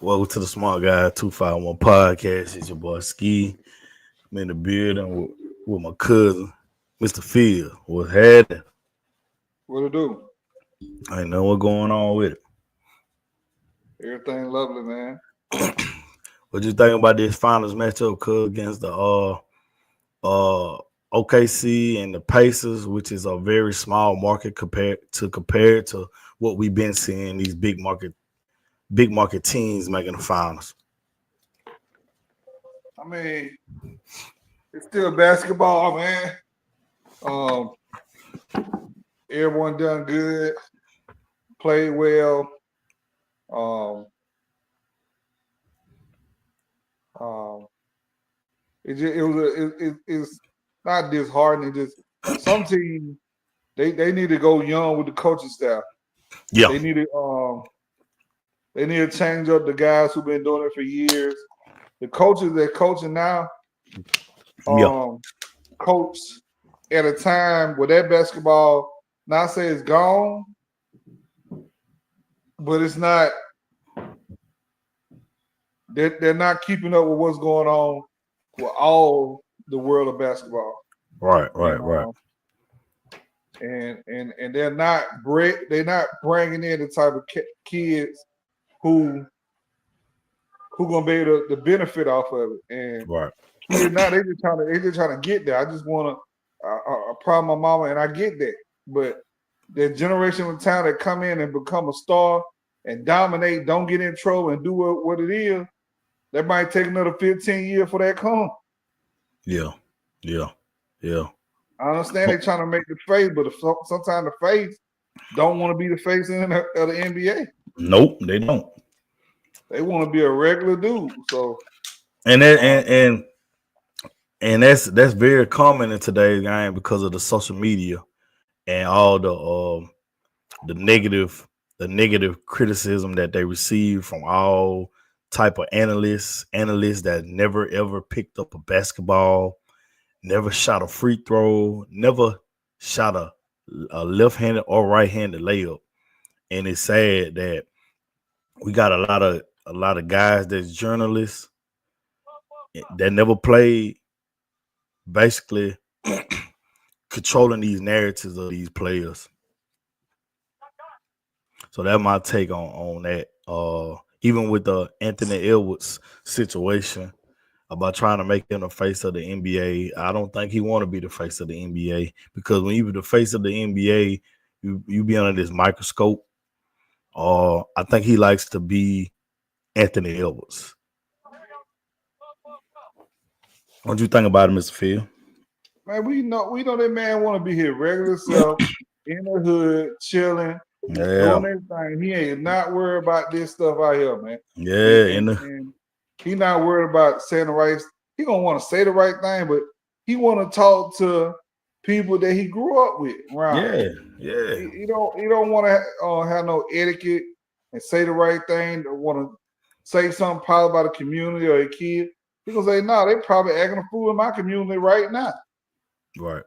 Welcome to the Smart Guy 251 podcast. It's your boy Ski. I'm in the building with my cousin, Mr. Phil. What's happening? What it do? I ain't know what's going on with Everything lovely, man. it. What you think about this finals matchup, cuz, against the uh OKC and the Pacers, which is a very small market compared to what we've been seeing these big market teams making the finals. I mean, it's still basketball, man. Um, Everyone done good, played well. Um, um, it's not disheartening. Just some teams they need to go young with the coaching staff. Yeah, They need to they need to change up the guys who've been doing it for years. The coaches that coaching now, yeah, um, coach at a time where that basketball, not say it's gone, but it's not. They're not keeping up with what's going on with all the world of basketball, right, and right, right. they're not they're not bringing in the type of kids who gonna be able to benefit off of it. And Right. kids now they just trying to get there. I just want to proud my mama, and I get that, but the generation of talent that come in and become a star and dominate, don't get in trouble and do what it is. That might take another 15 years for that come. Yeah, yeah, yeah. I understand they're trying to make the face, but sometimes the face don't want to be the face of the NBA. Nope, they don't. They want to be a regular dude. So, And that uh, and that's very common in today's game because of the social media and all the negative criticism that they receive from all type of analysts that never ever picked up a basketball, never shot a free throw, never shot a left-handed or right-handed layup. And it's sad that we got a lot of guys that's journalists that never played, basically controlling these narratives of these players. So that's my take on that. Even with the Anthony Edwards situation about trying to make him the face of the NBA, I don't think he want to be the face of the NBA, because when you be the face of the NBA, you be under this microscope. I think he likes to be Anthony Edwards. What do you think about it, Mr. Phil? man, we know that man want to be his regular self in the hood, chilling, Yeah, doing everything. He ain't not worried about this stuff out here, man. yeah, And he not worried about saying the right. He gonna want to say the right thing, but he want to talk to people that he grew up with around. yeah, yeah. He don't want to have no etiquette and say the right thing. Or want to say something probably about a community or a kid. He gonna say, "No, they probably acting a fool in my community right now." Right,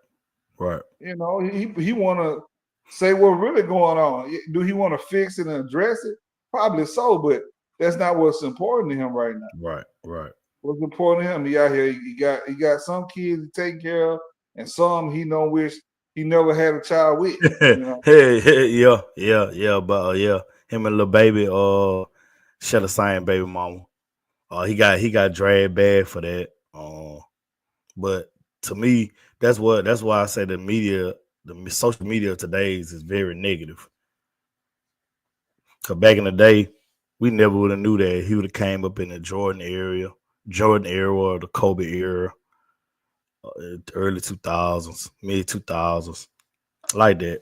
right. He want to say what's really going on. Do he want to fix it and address it? Probably so, but that's not what's important to him right now. Right, right. What's important to him? He out here. He got some kids to take care of, and some he don't wish he never had a child with. hey, You know. hey, yeah, but yeah, him and little baby share the same baby mama. He got dragged bad for that. But to me, that's why I say the media, the social media of today's is very negative. Cause back in the day, we never would have knew that he would have came up in the Jordan era or the Kobe era, early 2000s, mid 2000s, like that.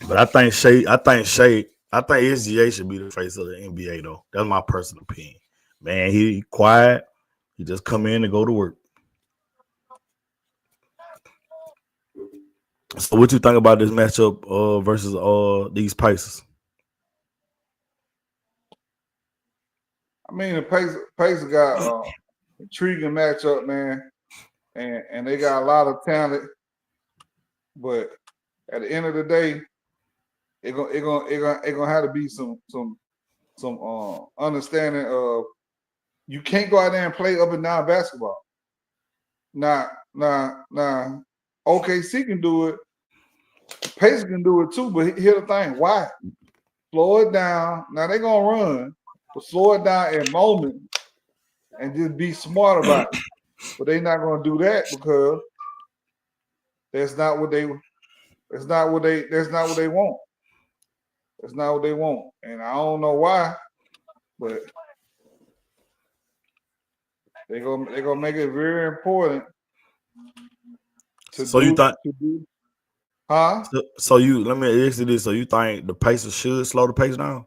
But I think SGA should be the face of the NBA though. That's my personal opinion. Man, he quiet. He just come in and go to work. So what you think about this matchup versus these Pacers? I mean, the Pacers got intriguing matchup, man, and they got a lot of talent. But at the end of the day, it gonna have to be some understanding of you can't go out there and play up and down basketball. Now, OKC can do it. Pacers can do it too, but here's the thing: why? Slow it down. Now they're gonna run, but slow it down in moments and just be smart about it. But they're not gonna do that because that's not what they want. That's not what they want. That's not what they want. And I don't know why, but they're gonna make it very important to So you think? do. Huh? So you let me ask you this: so you think the Pacers should slow the pace down?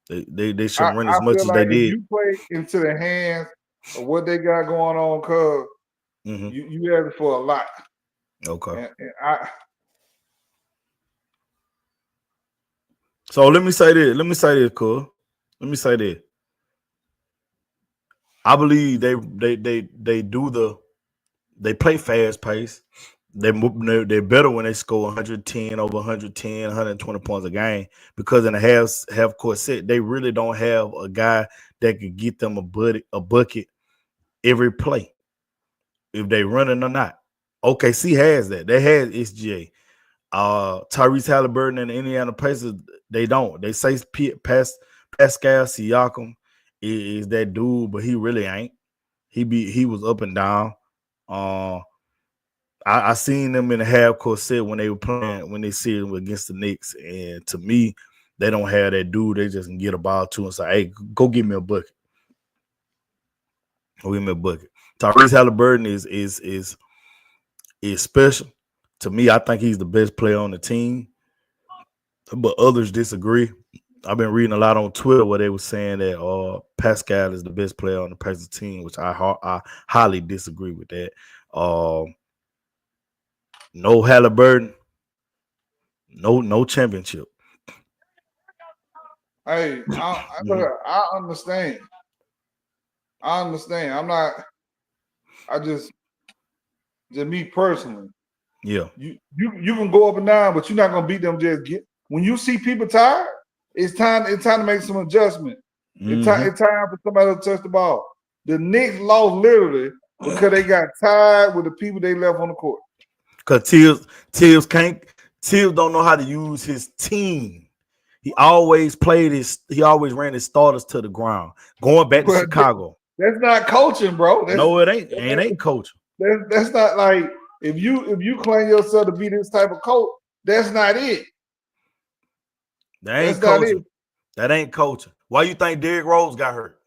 They shouldn't run I as much feel as they like if did. you play into the hands of what they got going on, cuz you have it for a lot. Okay. And So let me say this, cuz. Let me say this. I believe they play fast pace. They're better when they score 110 over 110, 120 points a game because in a half court set, they really don't have a guy that could get them a bucket every play if they running or not. OKC has that. They had SGA. Tyrese Haliburton and the Indiana Pacers, they don't. They say Pascal Siakam is that dude, but he really ain't. He was up and down. I seen them in the half court set when they were playing when they see them against the Knicks, and to me, they don't have that dude. They just can get a ball to and say, "Hey, go give me a bucket." Go give me a bucket. Tyrese Haliburton is special. To me, I think he's the best player on the team, but others disagree. I've been reading a lot on Twitter where they were saying that Pascal is the best player on the Pacers team, which I highly disagree with that. No Haliburton, no championship. hey, I understand. I understand. I'm not. I just me personally. Yeah. You can go up and down, but you're not gonna beat them. When you see people tired, it's time to make some adjustment. It's time for somebody to touch the ball. The Knicks lost literally because they got tired with the people they left on the court. Because Tibbs don't know how to use his team. He always ran his starters to the ground. Going back to Chicago. That's not coaching, bro. No, it ain't. It ain't coaching. That's not like if you claim yourself to be this type of coach, that's not it. That ain't coaching. That ain't coaching. Why you think Derrick Rose got hurt?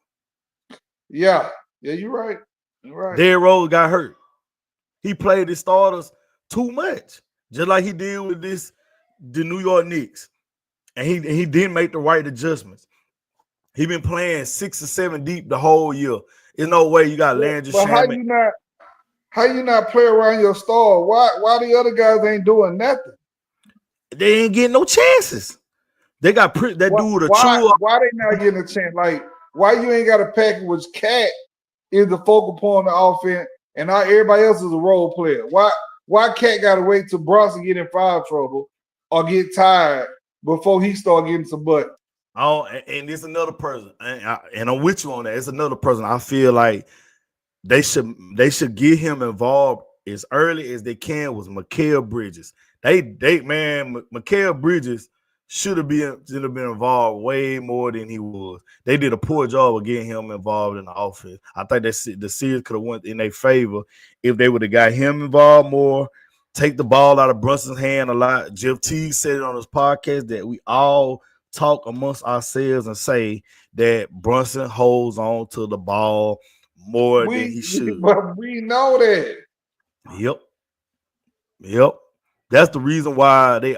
Yeah, you're right. You're right. Derrick Rose got hurt. He played his starters too much, just like he did with the New York Knicks, and he didn't make the right adjustments. He been playing 6 or 7 deep the whole year. There's no way you got Landry Shamet. How you not play around your star? Why the other guys ain't doing nothing? They ain't getting no chances. They got dude a true. Why they not getting a chance? Like, why you ain't got a package which Cat is the focal point of the offense and not everybody else is a role player? Why Cat got to wait till Bronson get in foul trouble or get tired before he start getting some butt? Oh, and it's another person, and I'm with you on that. It's another person. I feel like they should get him involved as early as they can. Was Mikal Bridges? Mikal Bridges should have been involved way more than he was. They did a poor job of getting him involved in the offense. I think that the series could have went in their favor if they would have got him involved more. Take the ball out of Brunson's hand a lot. Jeff Teague said it on his podcast that we all talk amongst ourselves and say that Brunson holds on to the ball more than he should. But we know that. Yep. That's the reason why they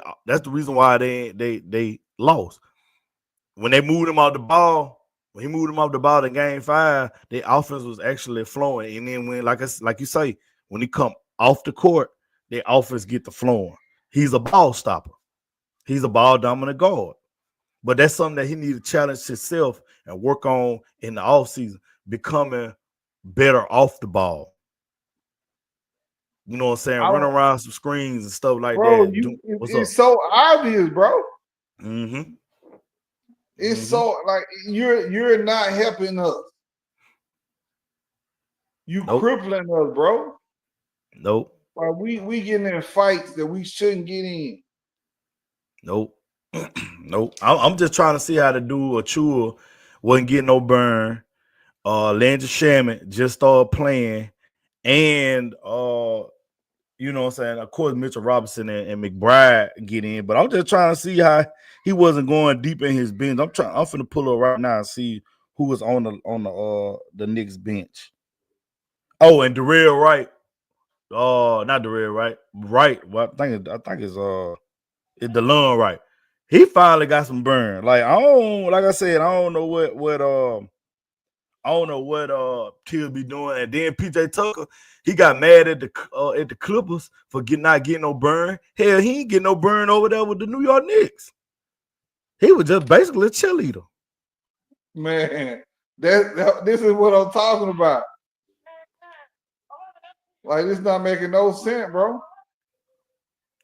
lost. When they moved him off the ball, in game 5, their offense was actually flowing. And then when, like you say, when he come off the court, their offense get the flowing. He's a ball stopper. He's a ball dominant guard. But that's something that he needs to challenge himself and work on in the offseason, becoming better off the ball. You know what I'm saying? Run around some screens and stuff like that. It's so obvious, bro. It's so like you're not helping us. You crippling us, bro. Nope. Like we getting in fights that we shouldn't get in. Nope. Nope. I'm just trying to see how to do a chore. Wasn't getting no burn. Landry Shaman just started playing, and you know what I'm saying? Of course, Mitchell Robinson and McBride get in, but I'm just trying to see how he wasn't going deep in his bench. I'm finna pull up right now and see who was on the Knicks bench. Oh, and Darrell Wright. Not Darrell Wright. Right. Well, I think it's DeLon Wright. He finally got some burn. Like I said, I don't know what Kill be doing. And then PJ Tucker, he got mad at the Clippers for not getting no burn. Hell, he ain't getting no burn over there with the New York Knicks. He was just basically a cheerleader. Man, this is what I'm talking about. Like, it's not making no sense, bro.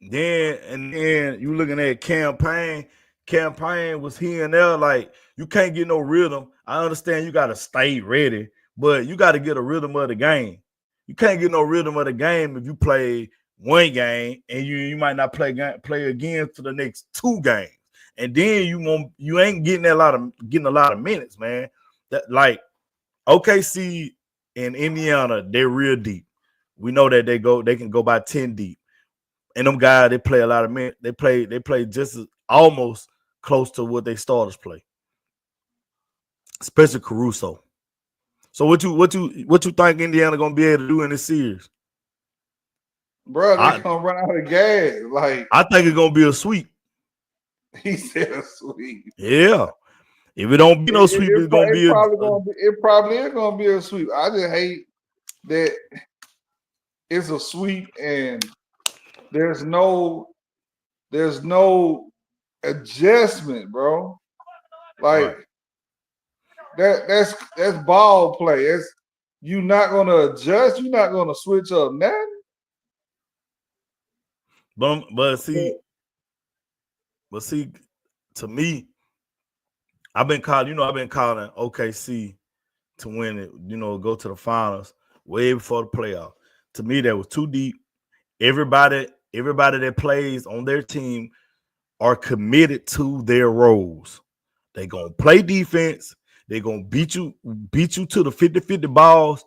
Then you looking at campaign. Campaign was here and there. Like, you can't get no rhythm. I understand you gotta stay ready, but you gotta get a rhythm of the game. You can't get no rhythm of the game if you play one game and you might not play again for the next 2 games. And then you ain't getting a lot of minutes, man. That like OKC and Indiana, they're real deep. We know that they can go by 10 deep. And them guys, they play a lot of minutes. They play just almost close to what they starters play, especially Caruso. So what you think Indiana gonna be able to do in this series? Bro, they gonna run out of gas. Like, I think it's gonna be a sweep. He said a sweep. Yeah. If it don't be no sweep, it's gonna be it probably is gonna be a sweep. I just hate that it's a sweep and there's no adjustment, bro. Like, right. That's ball play. You not gonna adjust. You're not gonna switch up nothing. But see, to me, I've been calling OKC to win it, go to the finals way before the playoff. To me, that was too deep. Everybody that plays on their team are committed to their roles. They're gonna play defense, they're gonna beat you to the 50-50 balls,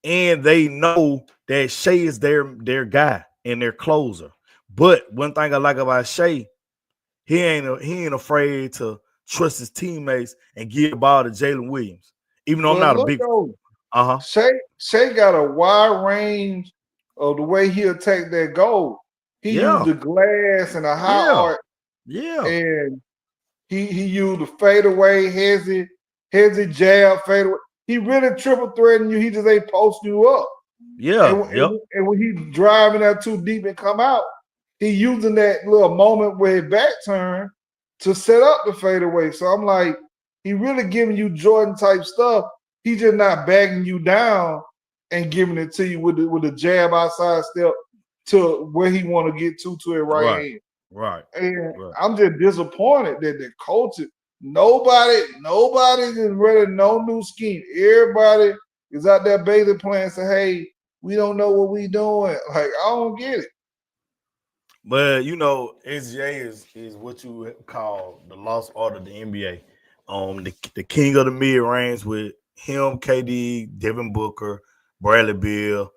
and they know that Shea is their guy and their closer. But one thing I like about Shea, he ain't afraid to trust his teammates and give the ball to Jalen Williams. Even though I'm not a big Shea got a wide range of the way he'll take that goal. He used the glass and a high arc. Yeah. And he used the fadeaway, hezzy jab, fadeaway. He really triple threatening you. He just ain't post you up. Yeah. And when he driving out too deep and come out, he using that little moment where his back turn to set up the fadeaway. So I'm like, he really giving you Jordan type stuff. He just not bagging you down and giving it to you with the jab outside step to where he want to get to it right hand. Right. And I'm just disappointed that the coach, nobody is running no new scheme. Everybody is out there basically playing, say, hey, we don't know what we doing. Like, I don't get it. But SGA is what you call the lost art of the NBA. The king of the mid range with him, KD, Devin Booker, Bradley Beal.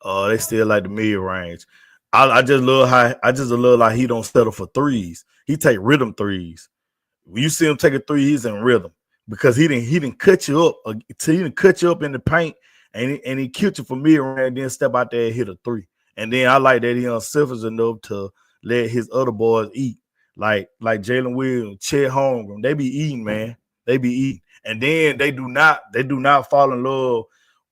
They still like the mid range. I just love how he don't settle for threes. He take rhythm threes. When you see him take a three, he's in rhythm because he didn't cut you up. He didn't cut you up in the paint and he killed you for mid range, then step out there and hit a three. And then I like that he unselfish enough to let his other boys eat, like Jalen Williams, Chet Holmgren. They be eating, man. They be eating, and then they do not fall in love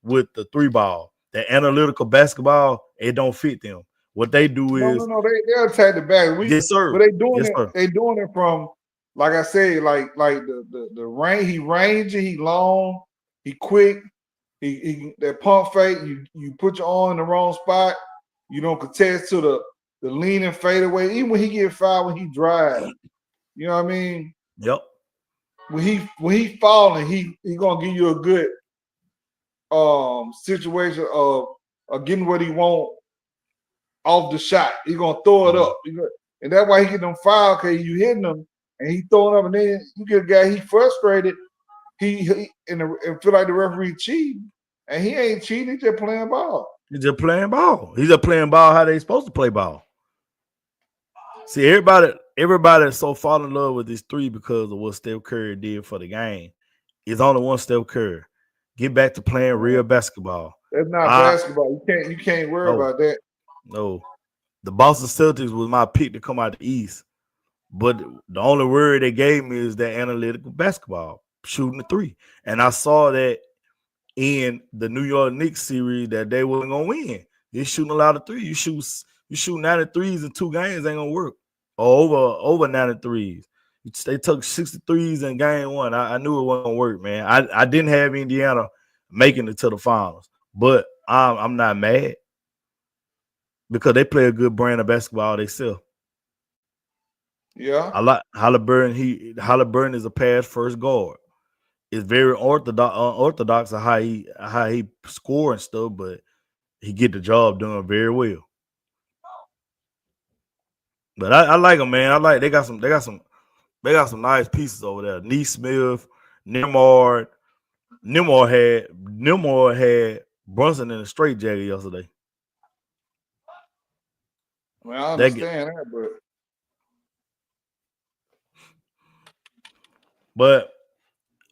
with the 3-ball. The analytical basketball, it don't fit them. What they do is they'll attack the back. Yes, sir. But they doing it. They doing it from, like I said, like the range. He rangy, he long, he quick. He that pump fake. You put your arm in the wrong spot. You don't contest to the leaning fadeaway. Even when he get fouled, when he drives, you know what I mean? Yep. when he falling, he gonna give you a good situation of getting what he want off the shot. He gonna throw it up, and that's why he get them foul because you hitting him and he throwing up, and then you get a guy he frustrated. He and feel like the referee cheating, and he ain't cheating. He just playing ball. He's just playing ball. He's just playing ball how they supposed to play ball. See, everybody so fall in love with this three because of what Steph Curry did for the game. It's only one Steph Curry. Get back to playing real basketball. That's not basketball. You can't worry about that. No. The Boston Celtics was my pick to come out the East. But the only word they gave me is that analytical basketball, shooting the three. And I saw that in the New York Knicks series that they wasn't gonna win. They're shooting a lot of threes. You shoot 93s in 2 games, ain't gonna work. Or over 93s. They took 63s in game 1. I knew it wasn't gonna work, man. I didn't have Indiana making it to the finals, but I'm not mad because they play a good brand of basketball themselves. Yeah, I like Haliburton. Haliburton is a pass first guard. It's very unorthodox of how he score and stuff, but he get the job done very well. But I like him, man. I like they got some nice pieces over there. Neesmith, Nimard. Nimard had Brunson in a straight jacket yesterday. Well, I understand that, but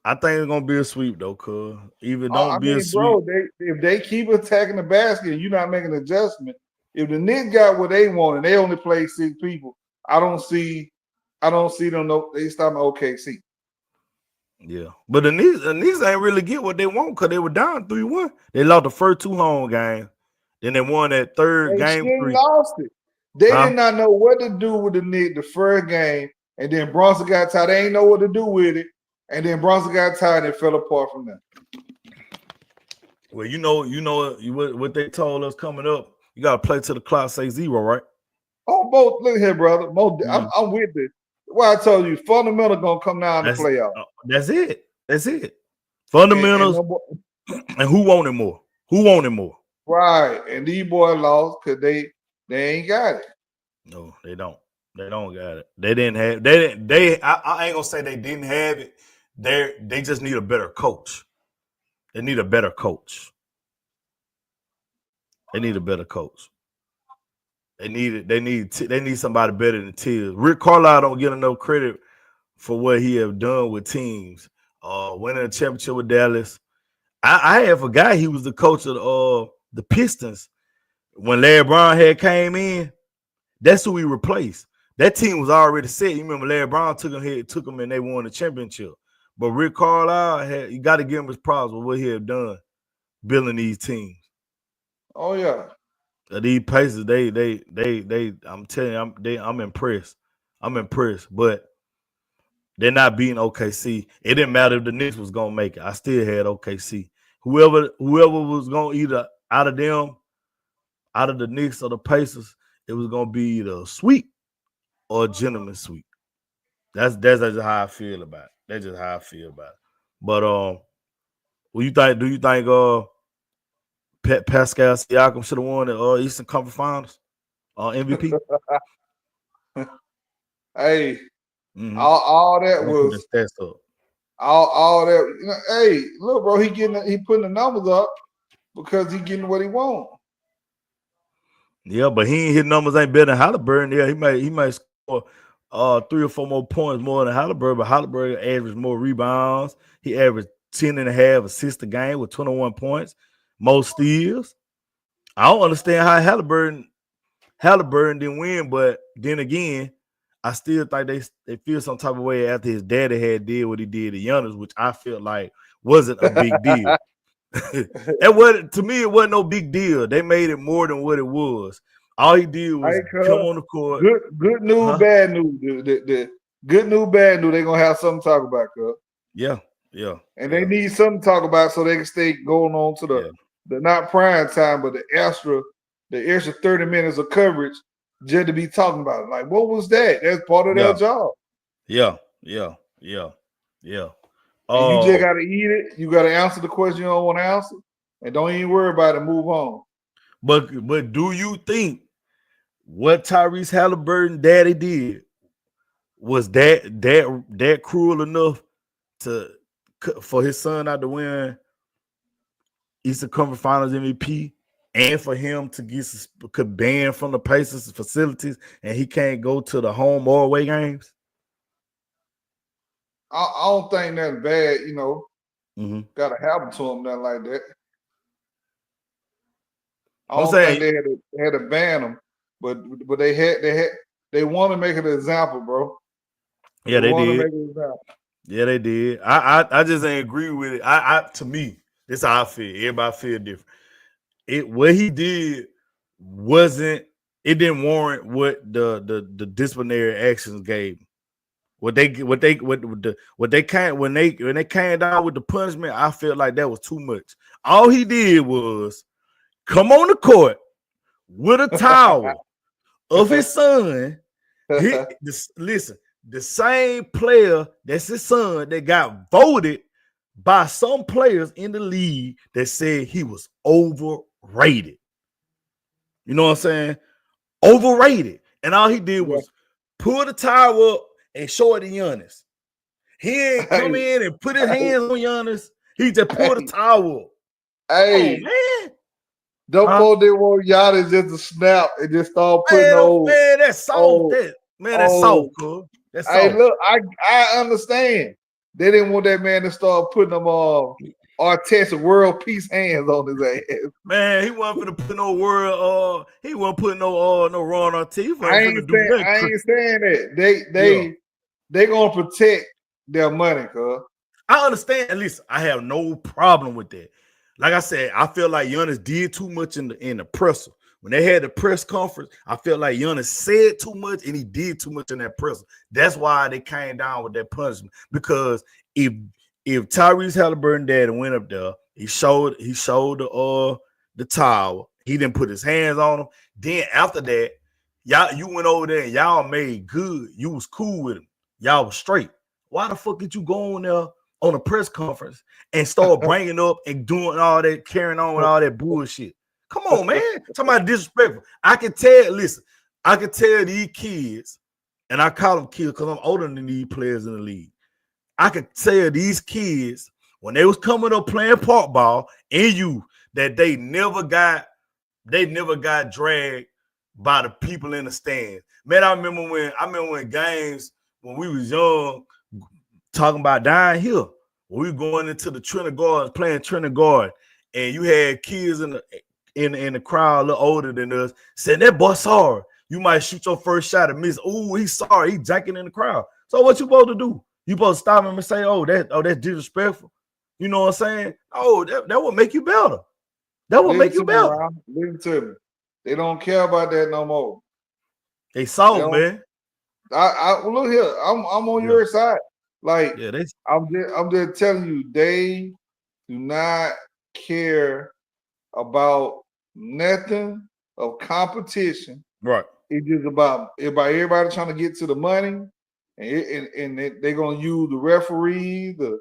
I think it's gonna be a sweep though, cuz even don't be a sweep. Bro, if they keep attacking the basket and you're not making an adjustment, if the Knicks got what they want and they only play 6 people, I don't see them. No, they stopping OKC. Yeah, but the Knicks ain't really get what they want because they were down 3-1. They lost the first 2 home games, then they won that third game 3. Lost it. They did not know what to do with the Knicks the first game, and then Bronson got tired. They ain't know what to do with it. And then Bronson got tired and fell apart from that. Well, you know what they told us coming up. You got to play till the clock say 0, right? Oh, both. Look here, brother. I'm with this. Why I told you, fundamental gonna come down to playoff. That's it. Fundamentals. And who wanted more? Who wanted more? Right. And these boys lost because they ain't got it. No, they don't. They don't got it. They didn't have. I ain't gonna say they didn't have it. They just need a better coach. They need a better coach. They need a better coach. They need somebody better than Tibbs. Rick Carlisle don't get enough credit for what he have done with teams. Winning a championship with Dallas. I had forgot he was the coach of the Pistons when Larry Brown had came in. That's who he replaced. That team was already set. You remember Larry Brown took him and they won the championship. But Rick Carlisle you got to give him his props with what he had done building these teams. Oh yeah. These Pacers, I'm telling you, I'm impressed. I'm impressed, but they're not beating OKC. It didn't matter if the Knicks was gonna make it. I still had OKC. Whoever was gonna either out of the Knicks or the Pacers, it was gonna be either a sweep or a gentleman's sweep. That's just how I feel about it. That's just how I feel about it. But what you think? Do you think Pascal Siakam should have won the Eastern Conference Finals MVP? Hey, all that was all that. You know, hey, look, bro, he putting the numbers up because he getting what he want. Yeah, but his numbers ain't better than Haliburton. Yeah, he might score 3 or 4 more points more than Haliburton, but Haliburton averaged more rebounds. He averaged 10.5 assists a game with 21 points, most steals. I don't understand how Haliburton didn't win, but then again, I still think they feel some type of way after his daddy had did what he did to Giannis, which I felt like wasn't a big deal. To me, it wasn't no big deal. They made it more than what it was. All he did was come on the court. Good news, bad news. The good news, bad news. They're gonna have something to talk about, cuz. Yeah. And they need something to talk about so they can stay going on to the not prime time, but the extra 30 minutes of coverage just to be talking about it. Like, what was that? That's part of their job. Yeah. Yeah. And you just gotta eat it. You gotta answer the question you don't want to answer, and don't even worry about it. Move on. But do you think what Tyrese Haliburton daddy did was that cruel enough to for his son not to win Eastern Conference Finals MVP and for him to get banned from the Pacers facilities and he can't go to the home or away games? I don't think that's bad. Mm-hmm. Gotta happen to him, nothing like that. I I'm don't think saying, they had to ban him, but they want to make an example, bro. yeah, they want to did. make an example. Yeah, they did. I just ain't agree with it. To me, this is how I feel. Everybody feel different. What he did wasn't. It didn't warrant what the disciplinary actions gave. What they came when they came down with the punishment, I felt like that was too much. All he did was come on the court with a towel of his son. Listen, the same player that's his son that got voted by some players in the league that said he was overrated. You know what I'm saying? Overrated. And all he did was pull the towel up and show it to Giannis. He ain't come in and put his hands on Giannis. He just pulled the towel up. Hey, come on, man. Don't folk didn't want Giannis just to snap and just start putting man, that's soft. That's soft, cuz. That's soft. Hey, look, I understand. They didn't want that man to start putting them Artest world peace hands on his ass. Man, he wasn't finna put no word. He wasn't putting no Ron Artest. I ain't saying that. They gonna protect their money, cuz. I understand. At least I have no problem with that. Like I said, I feel like Giannis did too much in the presser. When they had the press conference, I felt like Giannis said too much and he did too much in that presser. That's why they came down with that punishment. Because if Tyrese Haliburton dad went up there, he showed the towel. He didn't put his hands on him. Then after that, you went over there and y'all made good. You was cool with him. Y'all was straight. Why the fuck did you go on there on a press conference and start bringing up and doing all that, carrying on with all that bullshit? Come on, man. Talking about disrespectful. I can tell these kids, and I call them kids because I'm older than these players in the league. I could tell these kids when they was coming up playing park ball in youth that they never got dragged by the people in the stands. Man, I remember when games when we was young talking about down here. When we were going into the Trinity Garden, playing Trinity Garden, and you had kids in the crowd a little older than us saying that boy sorry. You might shoot your first shot and miss. Oh, he's sorry. He's janking in the crowd. So what you supposed to do? You supposed to stop him and say, that's disrespectful. You know what I'm saying? Oh, that will make you better. That will make you better. Listen to me. They don't care about that no more. They soft, man. I look here. I'm on your side. Like, I'm just telling you, they do not care about nothing of competition. Right. It's just about everybody trying to get to the money, and they're gonna use the referee, the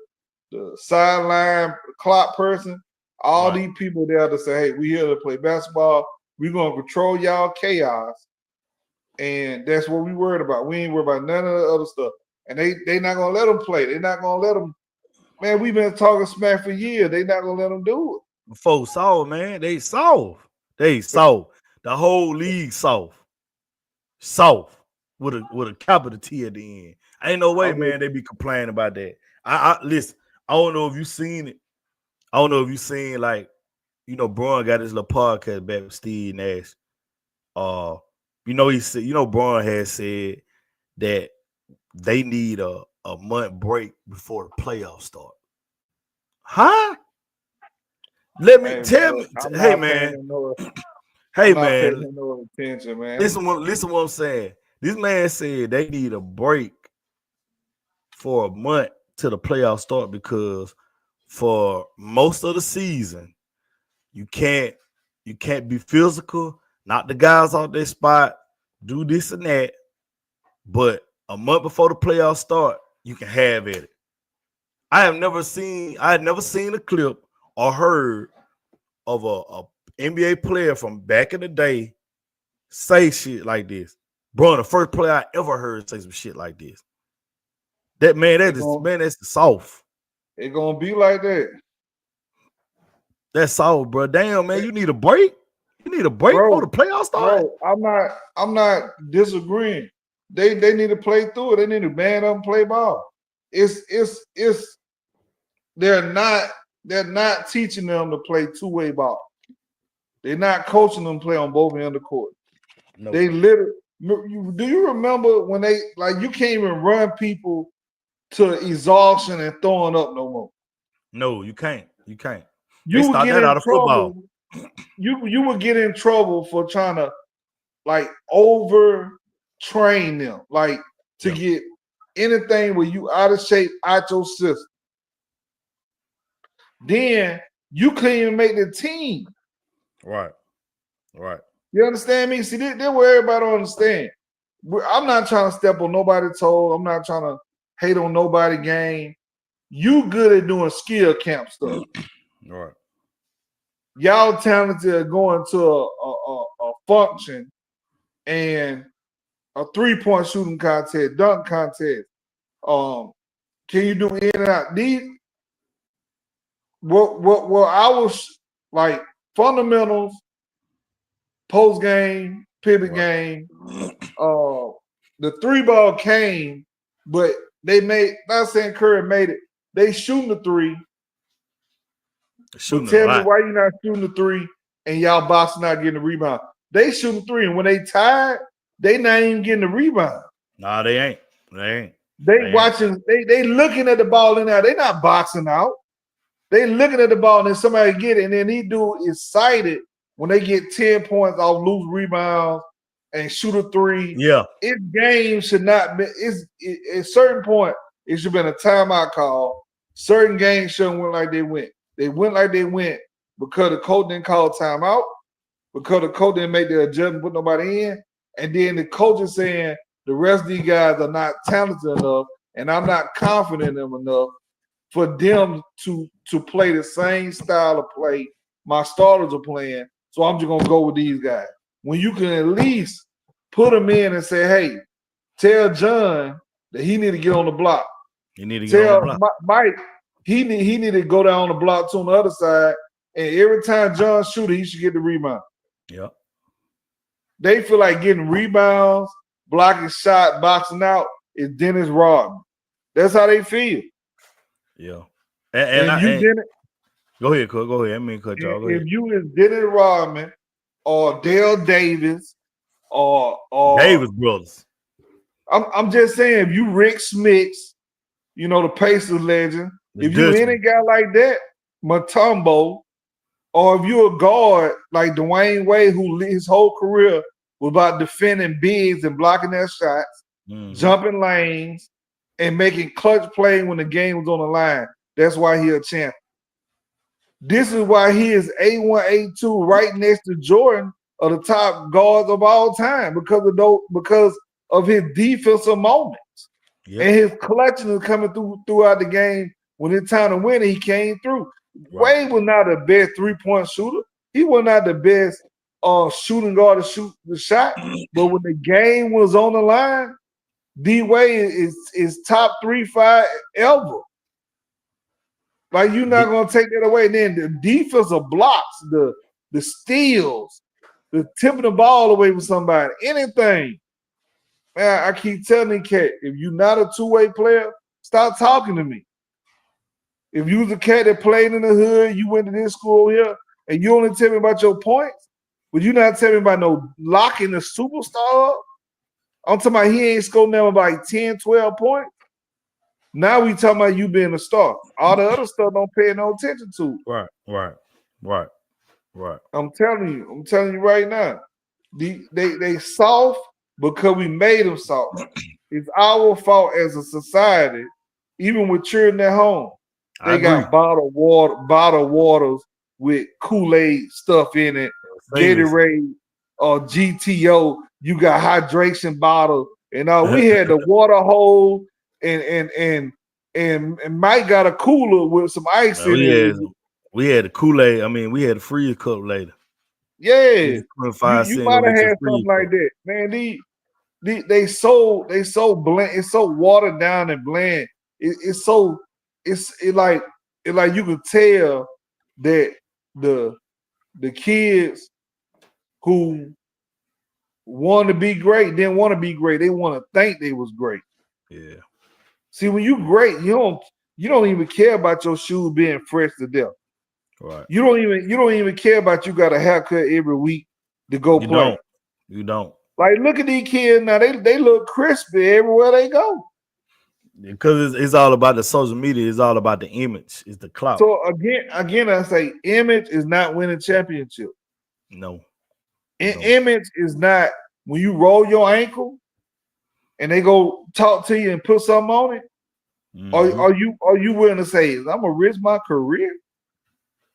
sideline clock person, all these people there to say, hey, we here to play basketball. We're gonna control y'all chaos. And that's what we worried about. We ain't worried about none of the other stuff. And they not gonna let them play. They're not gonna let them. Man, we've been talking smack for years. They not gonna let them do it. Folks soft, man. They soft. The whole league soft. Soft with a capital T at the end. Ain't no way, man. They be complaining about that. I listen. I don't know if you seen it. I don't know if you seen Braun got his little podcast back with Steve Nash. He said, Braun has said that they need a month break before the playoffs start. Huh? Let me tell me. Hey, man. Hey, man. No attention, man. Listen what I'm saying. This man said they need a break for a month till the playoffs start because for most of the season, you can't be physical, knock the guys off their spot, do this and that. But a month before the playoffs start, you can have at it. I had never seen a clip or heard of a NBA player from back in the day say shit like this. Bro, the first player I ever heard say some shit like this. That man, that's soft. It gonna be like that. That's soft, bro. Damn, man, you need a break. You need a break before the playoffs start. Bro, I'm not disagreeing. They need to play through it. They need to ban them, play ball. It's they're not teaching them to play two-way ball. They're not coaching them to play on both ends of the court. No. They literally. Do you remember when they you can't even run people to exhaustion and throwing up no more? No, you can't. You can't. You would get in trouble. You would get in trouble for trying to over train them, to get anything where you out of shape out your system. Then you couldn't even make the team. Right. You understand me? See, this where everybody don't understand. I'm not trying to step on nobody's toes. I'm not trying to hate on nobody's game. You good at doing skill camp stuff. Right. Y'all talented at going to a function and a 3-point shooting contest, dunk contest. Can you do in and out? These what I was fundamentals, post game, pivot game. The 3-ball came, but they made. Not saying Curry made it. They shooting the 3. But tell me why you not shooting the 3 and y'all boxing out getting the rebound. They shooting the 3, and when they tired, they not even getting the rebound. Nah, they ain't. They watching. They looking at the ball in there. They not boxing out. They looking at the ball and then somebody get it, and then he dude is excited when they get 10 points off loose rebounds and shoot a 3. Yeah, its game should not be. At a certain point, it should have been a timeout call. Certain games shouldn't went like they went. They went like they went because the coach didn't call timeout, because the coach didn't make the adjustment, put nobody in, and then the coach is saying the rest of these guys are not talented enough, and I'm not confident in them enough for them to play the same style of play my starters are playing. So I'm just gonna go with these guys. When you can at least put them in and say, hey, tell John that he need to get on the block. You need to get on the block. Mike, he need to go down the block to on the other side, and every time John shoot it, he should get the rebound. Yeah. They feel like getting rebounds, blocking shot, boxing out is Dennis Rodman. That's how they feel. Yeah. Go ahead, Cook. Go ahead. I mean, cut y'all. If you is Dennis Rodman or Dale Davis or Davis brothers. I'm just saying, if you Rick Smits, the Pacers legend, if you any guy like that, Mutombo, or if you're a guard like Dwayne Wade, who his whole career was about defending bigs and blocking their shots, jumping lanes, and making clutch plays when the game was on the line. That's why he's a champion. This is why he is A1, A2, right next to Jordan, of the top guards of all time, because of his defensive moments. Yep. And his clutchness coming throughout the game. When it's time to win it, he came through. Right. Wade was not the best 3-point shooter. He was not the best shooting guard to shoot the shot. But when the game was on the line, D Wade is top 3-5 ever. You're not gonna take that away. And then the defensive blocks, the steals, the tipping the ball away from somebody, anything. Man, I keep telling you, cat, if you're not a two-way player, stop talking to me. If you was a cat that played in the hood, you went to this school here, and you only tell me about your points, but you not telling me about no locking the superstar up. I'm talking about he ain't scoring them about 10, 12 points. Now we talking about you being a star. All the other stuff don't pay no attention to. Right. I'm telling you right now. They soft because we made them soft. It's our fault as a society, even with children at home. They got bottled waters with Kool-Aid stuff in it, Gatorade or GTO. You got hydration bottles, and we had the water hole and and Mike got a cooler with some ice in it. We had the Kool-Aid. I mean, we had the freeze cup later. Yeah, 25 you cents, might go have get your had freeze something like cup. that, man. They so bland. It's so watered down and bland. It's like you could tell that the kids who want to be great didn't want to be great. They want to think they was great. Yeah. See, when you great, you don't even care about your shoes being fresh to death. Right. You don't even care about you got a haircut every week to go play. You don't. Like, look at these kids now. They look crispy everywhere they go. Because it's all about the social media. It's all about the image. It's the clout. So again, I say image is not winning championship. No. Image is not when you roll your ankle and they go talk to you and put something on it. Mm-hmm. Are you willing to say, I'm gonna risk my career?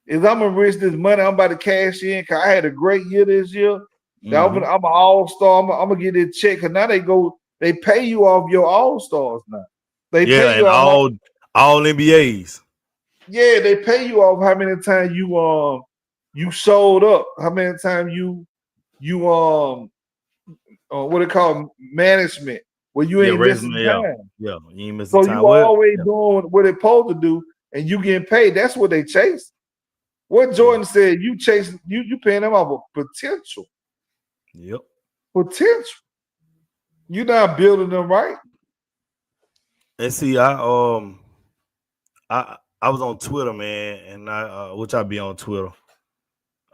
Is I'm gonna risk this money I'm about to cash in? Cause I had a great year this year. Mm-hmm. I'm an all-star. I'm gonna get this check. Cause now they pay you off your all-stars now. They pay you off all NBAs. Yeah, they pay you off how many times you showed up, how many times you what it called management, where you ain't missing time. Yeah, you ain't missing so time. you always doing what they're supposed to do, and you getting paid. That's what they chase. What Jordan said, you chasing you paying them off of potential. Yep. Potential. You're not building them right. And see, I was on Twitter, man, and which I be on Twitter,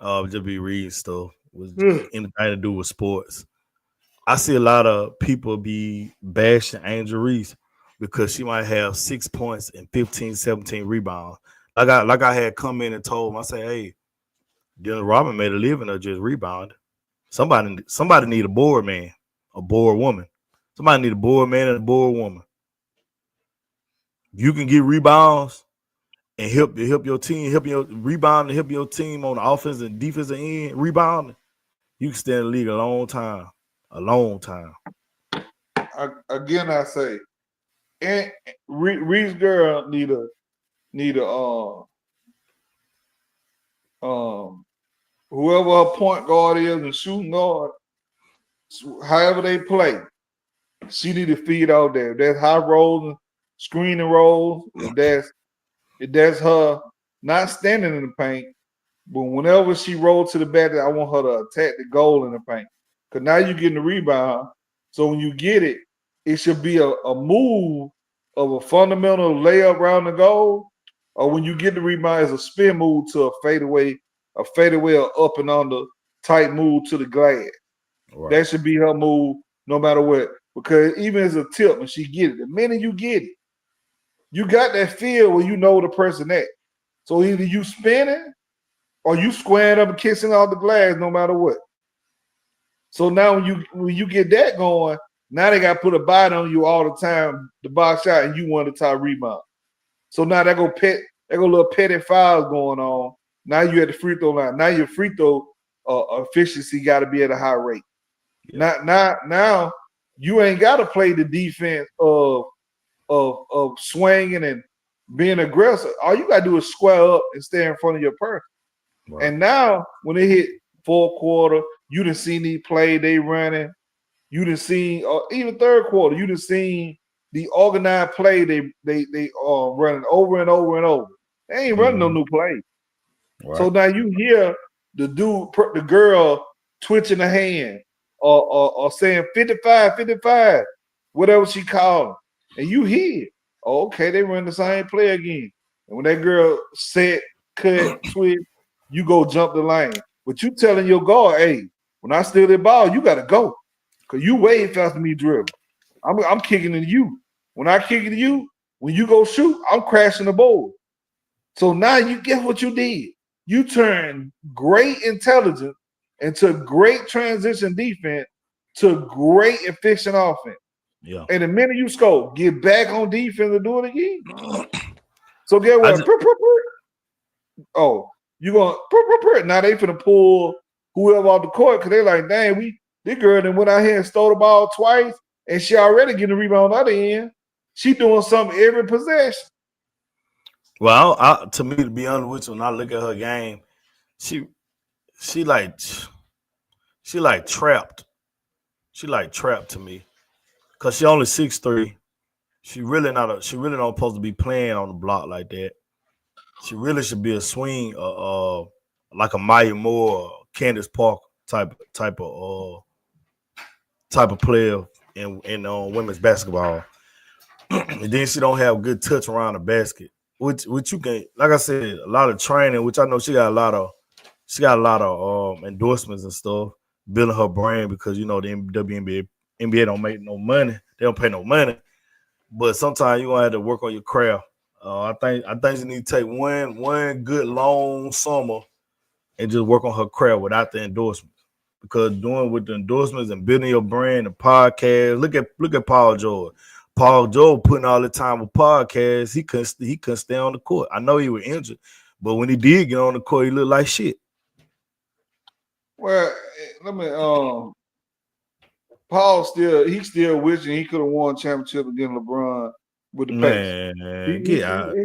just be reading stuff with anything to do with sports. I see a lot of people be bashing Angel Reese because she might have 6 points and 15, 17 rebounds. Like I had come in and told him, I say, hey, Dylan Robin made a living of just rebound. Somebody need a board man, a board woman. Somebody need a board man and a board woman. You can get rebounds and help your team, help your rebound and help your team on the offense and defensive end rebounding. You can stay in the league a long time. A long time. Again, I say, and Reed's girl need a whoever her point guard is and shooting guard, however they play, she need to feed out there. If that's high rolls and screening rolls, if that's her not standing in the paint, but whenever she rolls to the basket, I want her to attack the goal in the paint. Because now you're getting the rebound. So when you get it, it should be a move of a fundamental layup around the goal, or when you get the rebound, it's a spin move to a fadeaway or up and under tight move to the glass. Right. That should be her move no matter what. Because even as a tip, when she get it, the minute you get it, you got that feel where you know the person at. So either you spinning or you squaring up and kissing off the glass no matter what. So now when you get that going, now they got to put a bite on you all the time, the box shot, and you want the top rebound. So now they go little petty fouls going on. Now you at the free throw line. Now your free throw efficiency got to be at a high rate. Yeah. Now you ain't got to play the defense of swinging and being aggressive. All you got to do is square up and stay in front of your person. Right. And now when they hit fourth quarter, you done seen these play they running. You done seen even third quarter, you done seen the organized play they running over and over and over. They ain't running no new play. Right. So now you hear the girl twitching the hand or saying 55, 55, whatever she called, and you hear, okay, they run the same play again. And when that girl set, cut, twitch, you go jump the lane. But you telling your guard, hey, when I steal that ball, you got to go. Because you way faster than me dribble. I'm kicking into you. When I kick into you, when you go shoot, I'm crashing the board. So now you get what you did. You turn great intelligence into great transition defense to great efficient offense. Yeah. And the minute you score, get back on defense and do it again. So get what? You going now they finna pull whoever off the court because they're like, dang, this girl then went out here and stole the ball twice and she already getting the rebound on the other end. She doing something every possession. Well, to me, to be honest with you, when I look at her game, she she like she like trapped. She like trapped to me because she only 6'3". She really don't supposed to be playing on the block like that. She really should be a swing, like a Maya Moore, Candace Parker type of player in women's basketball. And then she don't have good touch around the basket, which you can, like I said, a lot of training, which I know she got a lot of endorsements and stuff, building her brand because you know the NBA don't make no money, they don't pay no money, but sometimes you gonna have to work on your craft. I think you need to take one good long summer and just work on her craft without the endorsements. Because doing with the endorsements and building your brand, the podcast. Look at Paul George. Paul George putting all the time with podcasts. He couldn't stay on the court. I know he was injured, but when he did get on the court, he looked like shit. Well, let me. Paul still wishing he could have won championship against LeBron with the Pacers. Man, get out.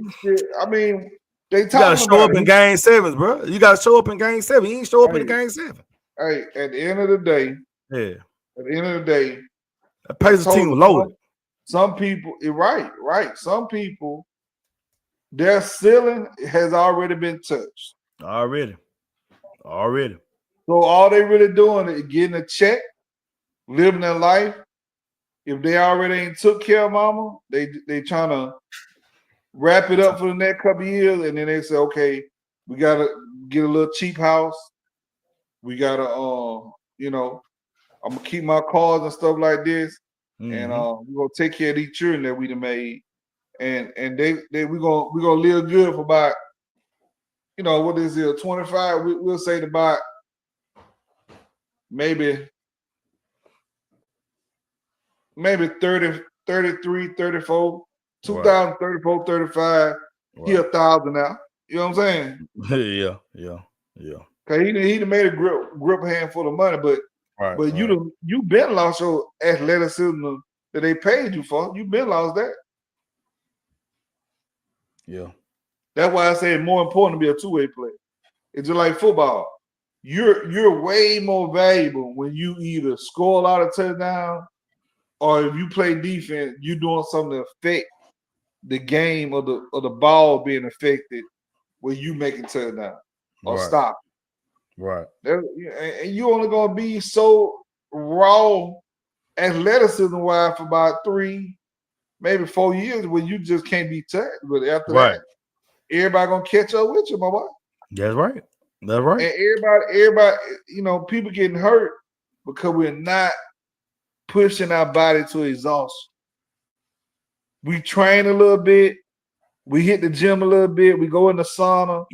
I mean, they You gotta talking show about up in it. game sevens, bro. You gotta show up in game seven. He ain't show up in game seven. Hey, at the end of the day, the Pacers team was loaded. Some people, right. Some people, their ceiling has already been touched. Already. So all they really doing is getting a check, living their life. If they already ain't took care of mama, they trying to wrap it up for the next couple of years, and then they say, okay, we gotta get a little cheap house. We gotta, I'm gonna keep my cars and stuff like this, and we're gonna take care of these children that we done made, and we're gonna live good for about, what is it, 25? We'll say about maybe 30, 33, 34, 2034, 35. He 1,000 now. You know what I'm saying? Yeah. Cause he done made a grip handful of money, but you been lost your athleticism that they paid you for. You been lost that. Yeah. That's why I say it's more important to be a two-way player. It's just like football. You're way more valuable when you either score a lot of touchdowns or if you play defense, you're doing something to affect the game of the ball being affected when you making touchdown or stop. Right. And you only gonna be so raw athleticism wise for about 3, maybe 4 years when you just can't be touched. But after that, everybody gonna catch up with you, my boy. That's right. And everybody, people getting hurt because we're not pushing our body to exhaustion. We train a little bit, we hit the gym a little bit, we go in the sauna,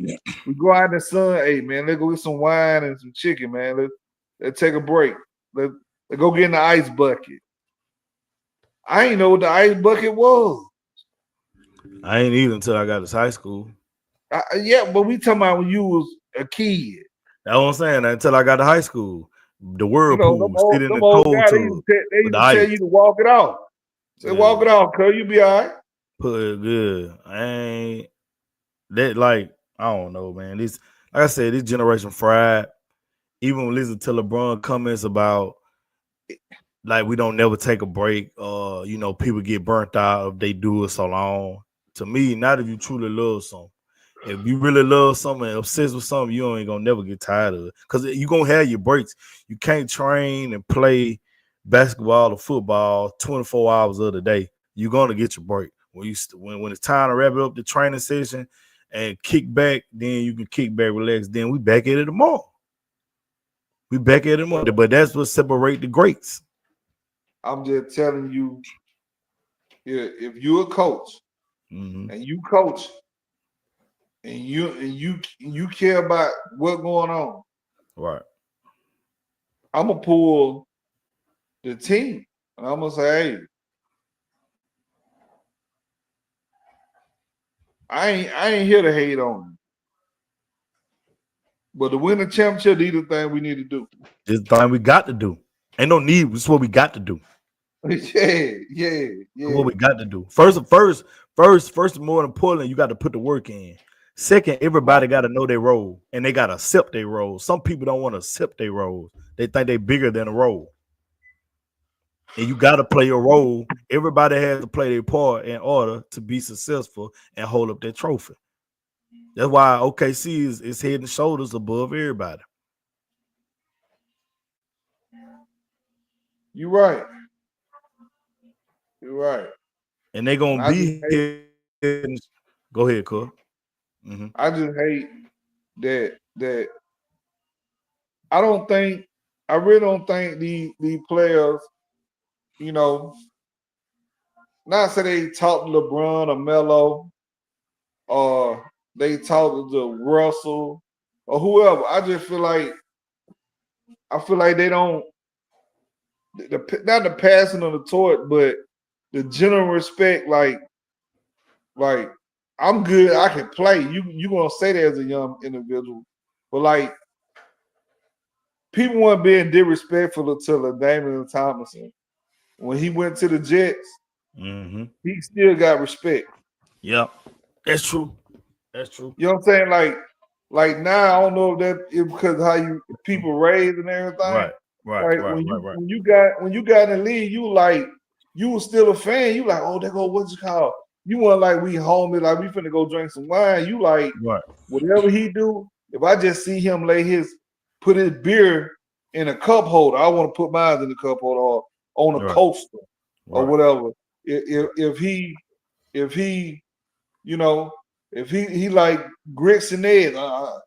we go out in the sun. Hey man, let's go get some wine and some chicken, man. Let's take a break. Let's go get in the ice bucket. I ain't know what the ice bucket was. I ain't even until I got to high school. Yeah, but we talking about when you was a kid. That's what I'm saying. Until I got to high school, the whirlpool, sit in the cold tub. They used to tell you to walk it off. Say, walk it off, cuz you be all right. Put it good. I ain't that like, I don't know, man. This, like I said, this generation fried. Even when listen to LeBron comments about like we don't never take a break, people get burnt out if they do it so long. To me, not if you truly love something. If you really love something and obsessed with something, you ain't gonna never get tired of it. Because you're gonna have your breaks. You can't train and play basketball or football 24 hours of the day. You're gonna get your break. When it's time to wrap up the training session and kick back, then you can kick back, relax. Then we back at it tomorrow. But that's what separates the greats. I'm just telling you, if you're a coach and you coach and you care about what's going on, right? I'm gonna pull the team and I'm gonna say, hey, I ain't here to hate on you. But to win the championship, these are the things we need to do. This is the thing we got to do. Ain't no need. This is what we got to do. Yeah. What we got to do. First, more importantly, you got to put the work in. Second, everybody got to know their role and they got to accept their role. Some people don't want to accept their roles. They think they're bigger than a role. And you got to play your role. Everybody has to play their part in order to be successful and hold up their trophy. That's why OKC is head and shoulders above everybody. You're right. You're right. And they're And gonna I just be hate, here. Go ahead, Cole. Mm-hmm. I just hate that I don't think I really don't think the players, you know, not say they talk to LeBron or Melo or they talk to Russell or whoever. I just feel like they don't not the passing of the torch, but the general respect. Like I'm good, I can play. You gonna say that as a young individual, but like people weren't being disrespectful to Damian Thomason. When he went to the Jets, he still got respect. Yep, that's true. That's true. You know what I'm saying? Like now, I don't know if that is because of how you people raised and everything. Like when you got in the league, you was still a fan. You like, oh, they go, what's it called? You weren't like we homie, like we finna go drink some wine. You like whatever he do. If I just see him put his beer in a cup holder, I want to put mine in the cup holder or on a coaster or whatever. If he you know, if he like grits and eggs, or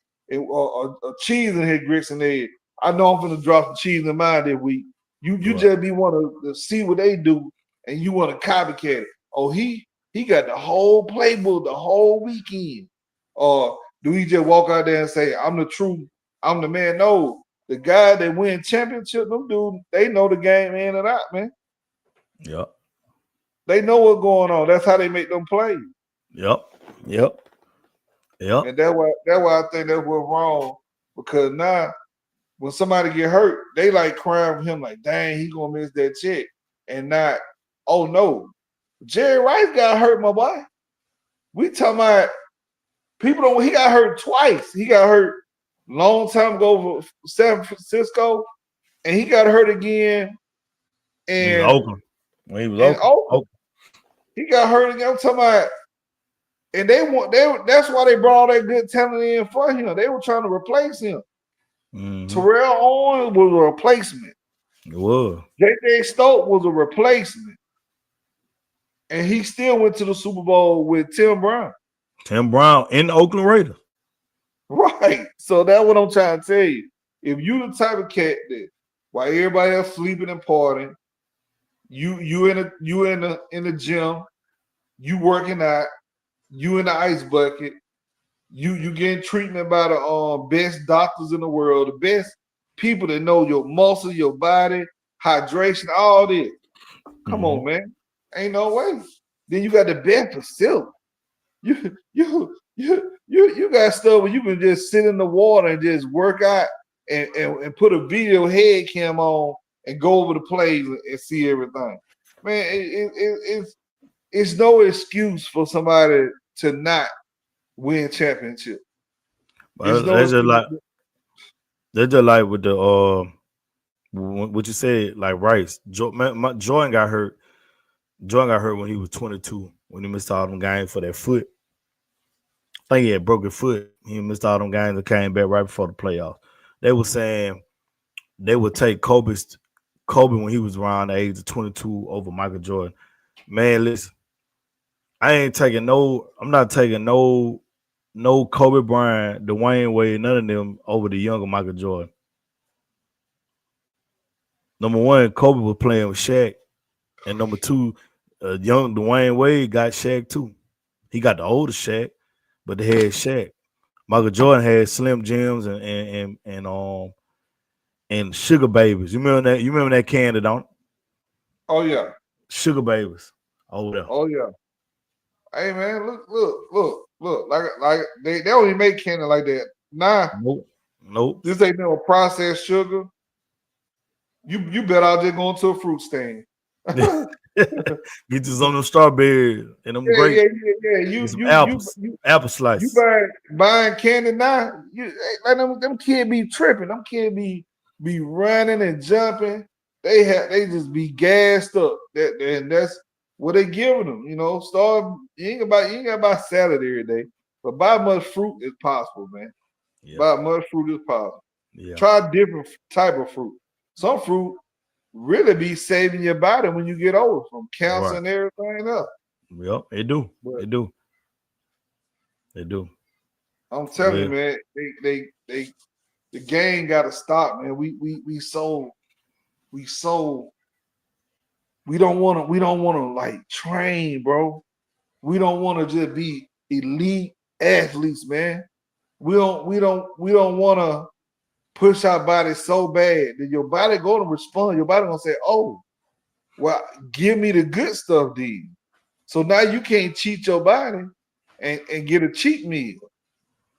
cheese in his grits and eggs, I know I'm gonna drop some cheese in mine this week. You just be want to see what they do, and you want to copycat it. Oh, he got the whole playbook the whole weekend. Or do he just walk out there and say, I'm the truth, I'm the man? No, the guy that win championship, them dudes, they know the game in and out, man. Yep. They know what's going on. That's how they make them play. Yep. And that's why I think that's what's wrong. Because now when somebody get hurt, they like crying for him, like, dang, he gonna miss that check. And not, oh no. Jerry Rice got hurt, my boy. We talking about people don't he got hurt twice. He got hurt long time ago for San Francisco, and he got hurt again in Oakland. When he was Oakland. He got hurt again. I'm talking about, and that's why they brought all that good talent in for him. They were trying to replace him. Terrell Owens was a replacement. It was. J.J. Stokes was a replacement. And he still went to the Super Bowl with Tim Brown. Tim Brown in the Oakland Raiders. Right. So that's what I'm trying to tell you. If you the type of cat that while everybody else sleeping and partying, you in the gym, you working out, you in the ice bucket, you getting treatment by the best doctors in the world, the best people that know your muscle, your body, hydration, all this. Come on, man. Ain't no way. Then you got the best facility. You got stuff where you can just sit in the water and just work out and put a video head cam on and go over the plays and see everything. Man, it's no excuse for somebody to not win championship. They're just like with the what you said, like Rice. Jordan got hurt. Jordan got hurt when he was 22, when he missed all them games for that foot. I think he had broken foot. He missed all them games and came back right before the playoffs. They were saying they would take Kobe when he was around the age of 22 over Michael Jordan. Man, listen, I'm not taking no Kobe Bryant, Dwayne Wade, none of them over the younger Michael Jordan. Number one, Kobe was playing with Shaq. And number two, young Dwayne Wade got Shaq too. He got the older Shaq, but they had Shaq. Michael Jordan had Slim Jims and Sugar Babies. You remember that? You remember that candy, don't? Oh yeah, Sugar Babies. Oh yeah. Oh yeah. Hey man, look. Like they don't even make candy like that. Nah. Nope. This ain't no processed sugar. You better out just going to a fruit stand. Get you some of them strawberries and them Yeah, grapes yeah, yeah, yeah. and some apples, apple You slices. buying candy now? Like them kids be tripping. Them kids be running and jumping. They just be gassed up. And that's what they giving them. You know, start you ain't got to buy salad every day, but buy as much fruit as possible, man. Yeah, Buy as much fruit as possible. yeah, Try different type of fruit. Some fruit really be saving your body when you get older from cancer right. and everything else. Yep, they do. But They do. They do. I'm telling you, Well, man, they the game got to stop, man. We we don't want to like train, bro. We don't want to just be elite athletes, man. We don't want to push our body so bad that your body going to respond. Your body gonna say, "Oh, well, give me the good stuff, then." So now you can't cheat your body and get a cheat meal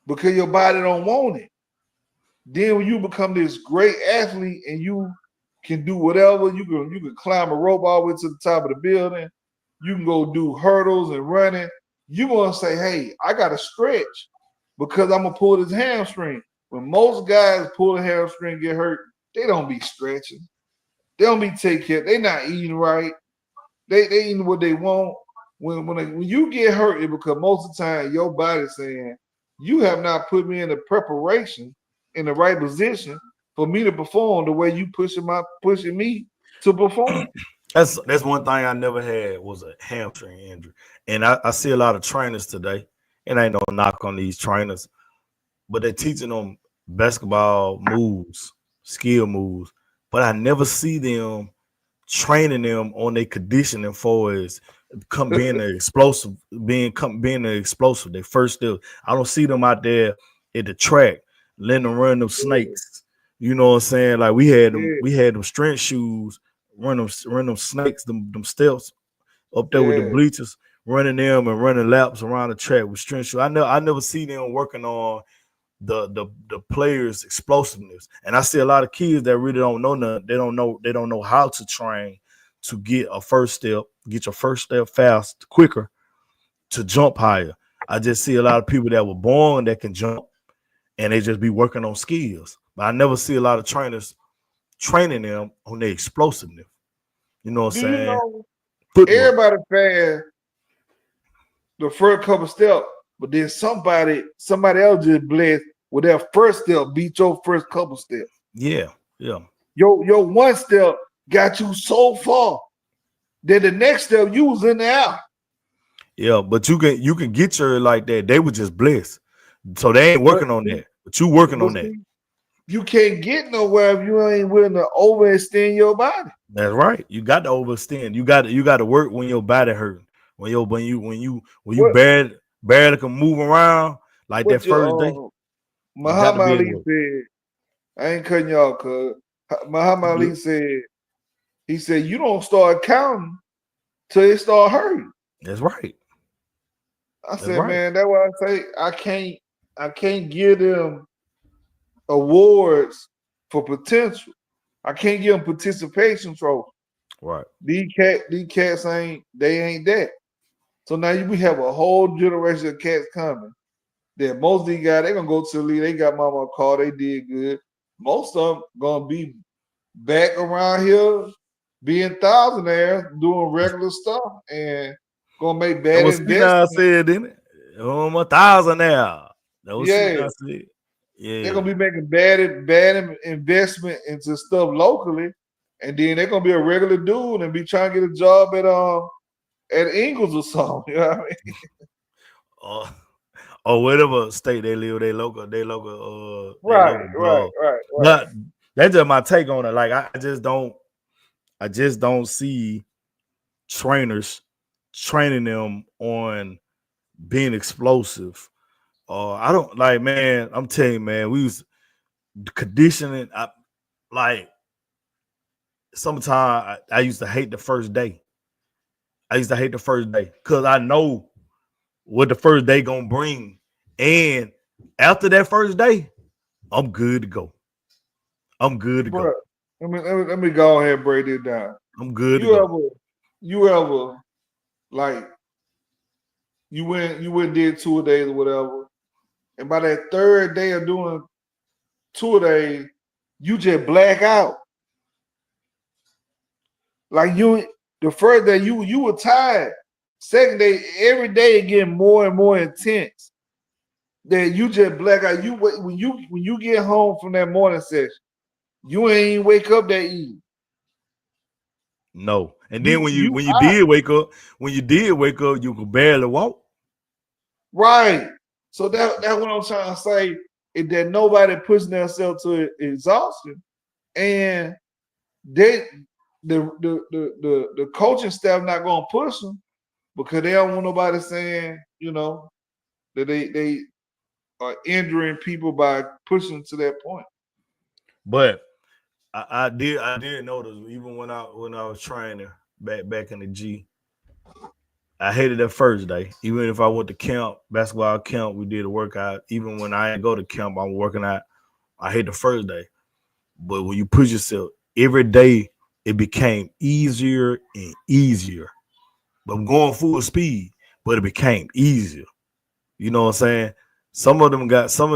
because your body don't want it. Then when you become this great athlete and you can do whatever, you can climb a rope all the way to the top of the building, you can go do hurdles and running. You're gonna say, hey, I gotta stretch because I'm gonna pull this hamstring. When most guys pull a hamstring and get hurt, they don't be stretching. They don't be taking care. They not eating right. They eating what they want. When you get hurt, it because most of the time your body's saying you have not put me in the preparation in the right position for me to perform the way you pushing me to perform. that's one thing I never had was a hamstring injury, and I see a lot of trainers today, and ain't no knock on these trainers, but they're teaching them basketball moves, skill moves, but I never see them training them on their conditioning for is come being an explosive, being an explosive. They first still, I don't see them out there at the track letting them run them Yeah, snakes. You know what I'm saying? Like yeah, we had them strength shoes, run them snakes, them steps up there with the yeah. bleachers, running them and running laps around the track with strength shoes. I never see them working on the players' explosiveness. And I see a lot of kids that really don't know nothing. They don't know how to train to get your first step fast, quicker, to jump higher. I just see a lot of people that were born that can jump and they just be working on skills. But I never see a lot of trainers training them on their explosiveness. You know what Do I'm you saying? know Footwork. everybody fast the first couple steps, but then somebody else just blessed with their first step beat your first couple steps. Yeah, yeah. Your one step got you so far that the next step you was in the air. Yeah, but you can get your like that. They were just blessed. So they ain't But working on that. But you working but on that. see, you can't get nowhere if you ain't willing to overextend your body. That's right. You got to overstand. You got to work when your body hurt. When you What barely can move around like that what first day. your You got to Muhammad be able to Ali work. said, I ain't cutting y'all, cuz Muhammad You Ali good? said, he said, you don't start counting till it start hurting. That's right. I That's said, right. man, that's why I say I can't give them awards for potential. I can't give them participation trophy. Right. These cats ain't that. So now we have a whole generation of cats coming. That most of these guys they gonna go to the league. They got mama a car. They did good. Most of them gonna be back around here being thousandaires doing regular stuff and gonna make That bad was Sweet investments. said, didn't it? 1,000 now. That was Sweet Yeah, said. they're Yeah. gonna be making bad investment into stuff locally, and then they're gonna be a regular dude and be trying to get a job at Ingles or something. You know what I mean? Uh, or whatever state they live, they local job. Right. But that's just my take on it. Like I just don't see trainers training them on being explosive. I don't like, man. I'm telling you, man. We was conditioning. Like sometimes I used to hate the first day. I used to hate the first day because I know what the first day gonna bring, and after that first day, I'm good to go. I'm good to Bro, go. let me go ahead and break this down. I'm good to go. You ever like you went did 2 days or whatever, and by that third day of doing 2 days, you just black out. Like the first day you were tired. Second day, every day it getting more and more intense. That you just black out. When you get home from that morning session, you ain't even wake up that evening. No. And then when you did wake up, you could barely walk. Right. So that's what I'm trying to say. Is that nobody pushing themselves to exhaustion, and they the coaching staff not gonna push them because they don't want nobody saying, that they are injuring people by pushing to that point. But I did notice even when I was training back in the G, I hated that first day. Even if I went to camp, basketball camp, we did a workout. Even when I didn't go to camp, I'm working out. I hate the first day. But when you push yourself, every day it became easier and easier. But I'm going full speed, but it became easier. You know what I'm saying? Some of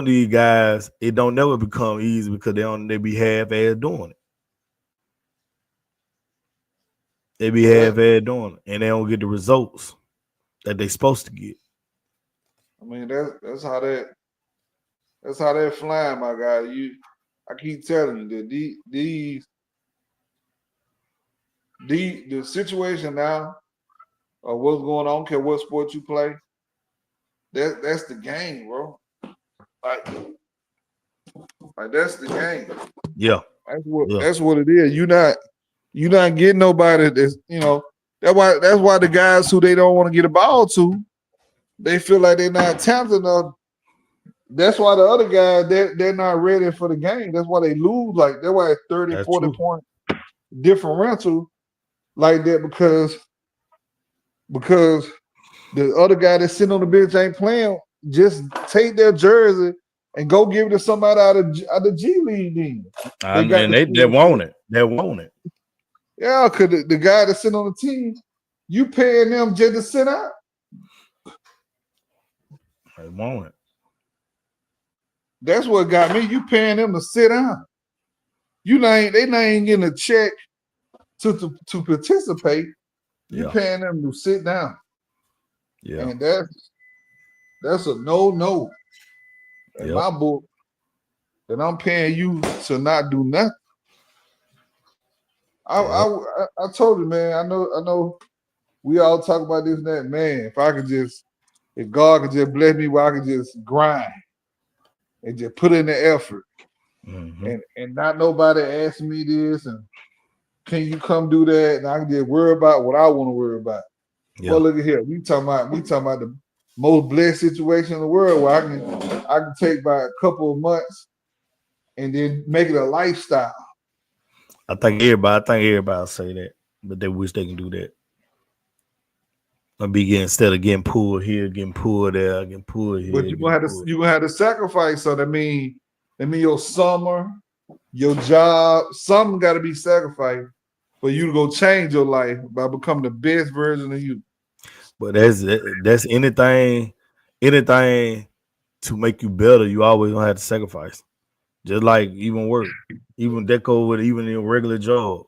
these guys, it don't never become easy because they be half-ass doing it. They be half-ass doing it, and they don't get the results that they supposed to get. I mean, that's how that flying, my guy. I keep telling you that the situation now of what's going on, care what sport you play, that's the game, bro. Like that's the game. Yeah. That's what it is. You not getting nobody that's that's why the guys who they don't want to get a ball to, they feel like they're not talented enough. That's why the other guys they're not ready for the game. That's why they lose. Like that's why it's 30, That's 40 true. point differential like that because the other guy that's sitting on the bench ain't playing. Just take their jersey and go give it to somebody out of the G League. Then They want it. They want it. Yeah, because the guy that's sitting on the team, you paying them just to sit out. They want it. That's what got me. You paying them to sit down. They not even getting a check to participate. You paying them to sit down. Yeah. And that's a no in my book. That I'm paying you to not do nothing. I told you, man. I know. We all talk about this and that, man. If God could just bless me, where I could just grind and just put in the effort, and not nobody ask me this, and can you come do that, and I can just worry about what I want to worry about. Yeah. Well, look at here. We talking about the most blessed situation in the world where I can take by a couple of months and then make it a lifestyle. I think everybody say that, but they wish they can do that. Instead of getting pulled here, getting pulled there, getting pulled here. But you're gonna have to sacrifice. So that mean your summer, your job, something got to be sacrificed for you to go change your life by becoming the best version of you. But that's anything to make you better. You always gonna have to sacrifice. Just like even work, even deco with even your regular job.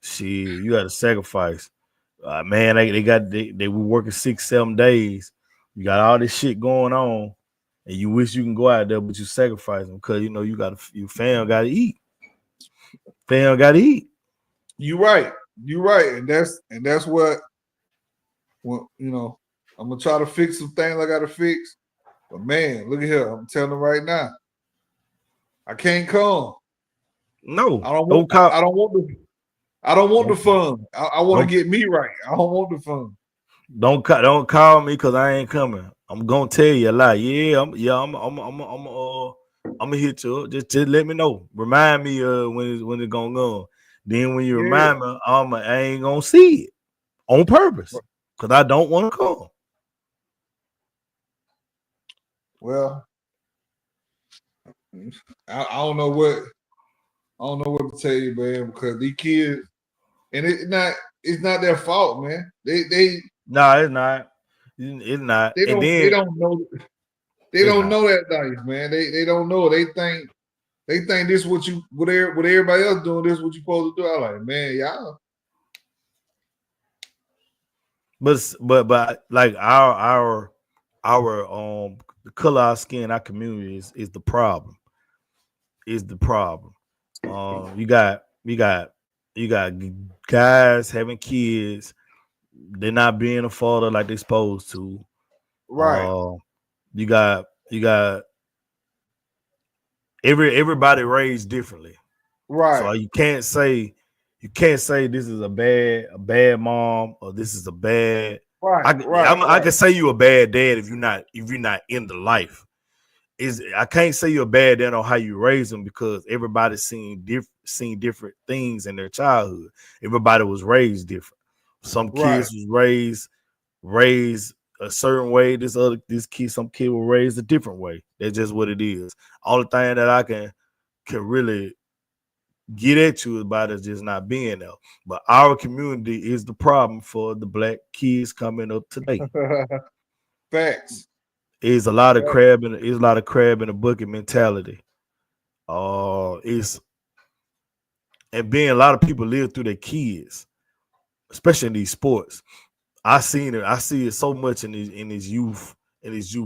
Shit, you got to sacrifice. Man, they were working 6-7 days. You got all this shit going on, and you wish you can go out there, but you sacrifice them because your fam got to eat. Fam got to eat. You right, and that's what. Well, I'm gonna try to fix some things I got to fix. But man, look at here. I'm telling them right now, I can't come. No, I don't want the fun. I want to get me right. I don't want the fun. Don't call me because I ain't coming. I'm gonna tell you a lie. Yeah, I'm gonna hit you. Just let me know. Remind me when it's gonna go. Then when you remind me, I ain't gonna see it on purpose because I don't want to come. Well, I don't know what to tell you, man, because these kids and it's not their fault, man. No, it's not. It's not. They And don't then know it's not. that life, man. They don't know. They think this what everybody else doing. This what you supposed to do. I'm like, man, y'all. But like our the color of our skin, our community is the problem. Is the problem. You got guys having kids. They're not being a father like they're supposed to. Right. You got everybody raised differently. Right. So you can't say this is a bad mom or this is a bad. I can say you a bad dad if you're not in the life. I can't say you're a bad dad on how you raise them because everybody's seen different things in their childhood. Everybody was raised different. Some kids was raised a certain way. Some kid were raised a different way. That's just what it is. All the thing that I can really get at you about is just not being there. But our community is the problem for the black kids coming up today. Facts. It's a lot of crab in the bucket mentality. It's and being a lot of people live through their kids, especially in these sports. I see it so much in his youth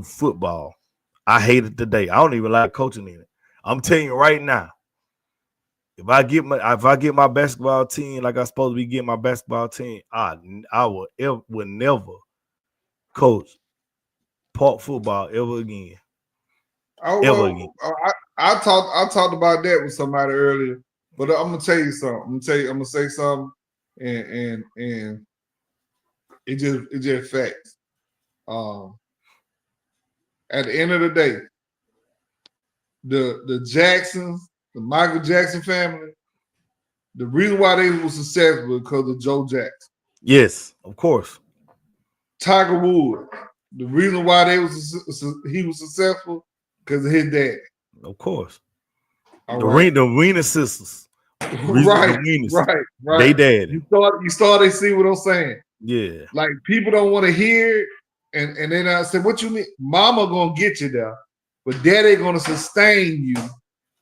football. I hate it today. I don't even like coaching in it. I'm telling you right now. If I get my basketball team like I'm supposed to be getting my basketball team, I would never coach park football ever again. I talked about that with somebody earlier, but I'm gonna tell you something. I'm gonna say something, and it just facts. At the end of the day, the Jacksons, the Michael Jackson family, the reason why they were successful because of Joe Jackson. Yes, of course. Tiger Woods, the reason why he was successful because of his dad. Of course. The Arena sisters. Right. They daddy. You started to see what I'm saying. Yeah. Like people don't want to hear it, and then I said, what you mean? Mama gonna get you there, but daddy gonna sustain you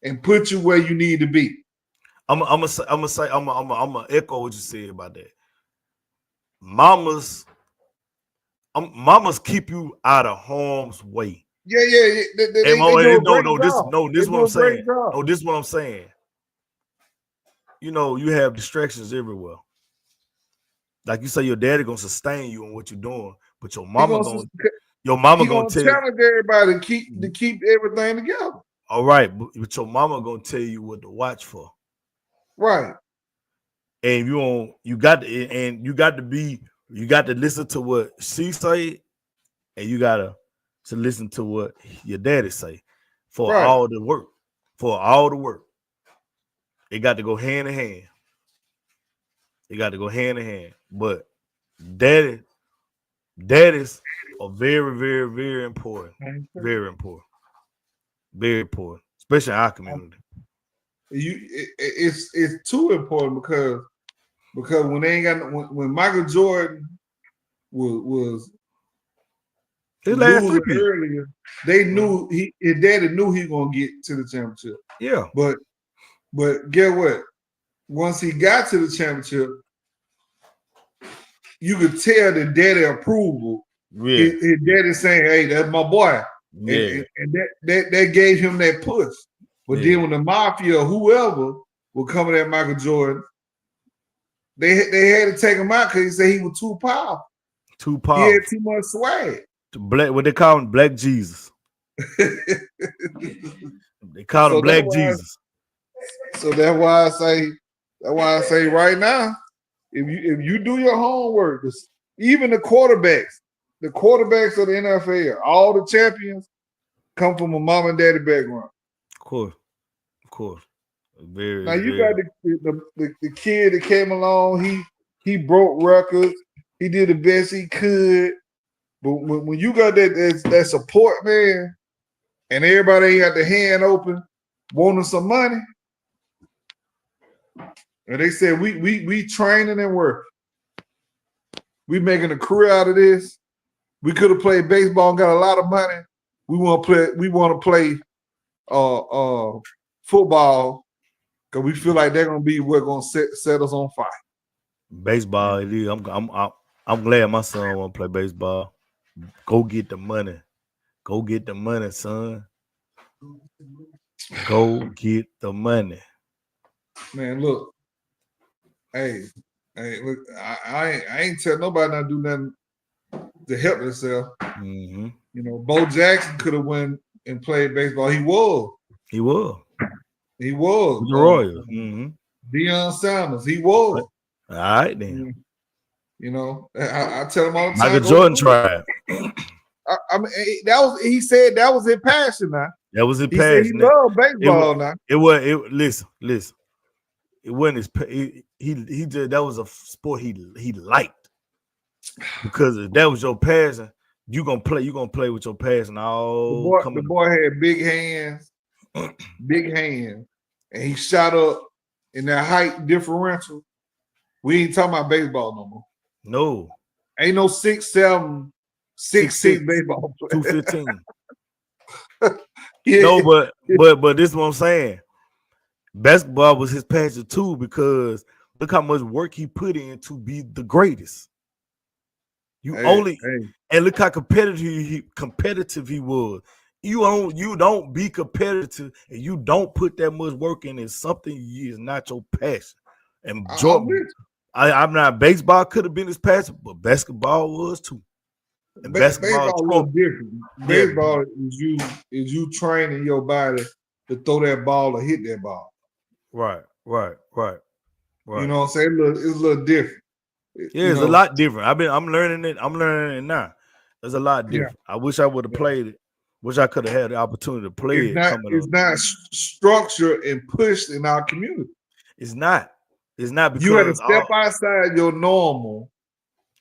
and put you where you need to be. I'm gonna echo what you said about that. Mamas keep you out of harm's way. Yeah. This is what I'm saying. No, this is what I'm saying. You know, you have distractions everywhere. Like you say, your daddy gonna sustain you on what you're doing, but your mama gonna tell challenge everybody to keep everything together. All right, but your mama gonna tell you what to watch for. Right. And you got to listen to what she say, and you gotta to listen to what your daddy say for all the work. For all the work. It got to go hand in hand. It got to go hand in hand. But daddies are very, very, very important. Very important. Very important. Especially in our community. It's too important because when they ain't got when Michael Jordan was losing earlier, they knew his daddy knew he was gonna get to the championship. Yeah. But get what? Once he got to the championship, you could tell the daddy approval. Yeah. His daddy saying, "Hey, that's my boy." Yeah. And that gave him that push. But then when the mafia or whoever were coming at Michael Jordan, they had to take him out because he said he was too powerful. Too powerful. He had too much swag. What they call him, Black Jesus. They call him Black Jesus. So that's why I say right now, if you do your homework, even the quarterbacks of the NFL, all the champions come from a mom and daddy background. Of course. Now you got the kid that came along. He broke records. He did the best he could. But when you got that support, man, and everybody ain't got the hand open, wanting some money, And they said we training and work. We making a career out of this. We could have played baseball and got a lot of money. We want to play football because we feel like they're gonna be what's gonna set us on fire. Baseball, it is. I'm glad my son want to play baseball. Go get the money. Go get the money, son. Go get the money. Man, look. Hey, look. I ain't tell nobody not to do nothing to help themselves. Mm-hmm. You know, Bo Jackson could have went and played baseball. He was. With the Royals. Mm-hmm. Deion Sanders. He was. All right, then. You know, I tell him all the time. Michael Jordan tried. I mean, he said that was his passion. Now that was his passion. Said he loved baseball. Now listen. It wasn't his. He just that was a sport he liked because if that was your passion, you gonna play with your passion. The boy had big hands, and he shot up in that height differential. We ain't talking about baseball no more. No, ain't no 6'7", 6'6" baseball player. 215. Yeah. No, but this is what I'm saying. Basketball was his passion too because look how much work he put in to be the greatest. And look how competitive he was. You don't be competitive and you don't put that much work in. It's something is not your passion. And Jordan, I'm not. Baseball could have been his passion, but basketball was too. And baseball a little different. Baseball is you training your body to throw that ball or hit that ball. Right. You know what I'm saying? It's a little different. Yeah, it's a lot different. I'm learning it. I'm learning it now. It's a lot different. Yeah. I wish I would have played it. Wish I could have had the opportunity to play it. It's not structured and pushed in our community. It's not because you had to step outside your normal,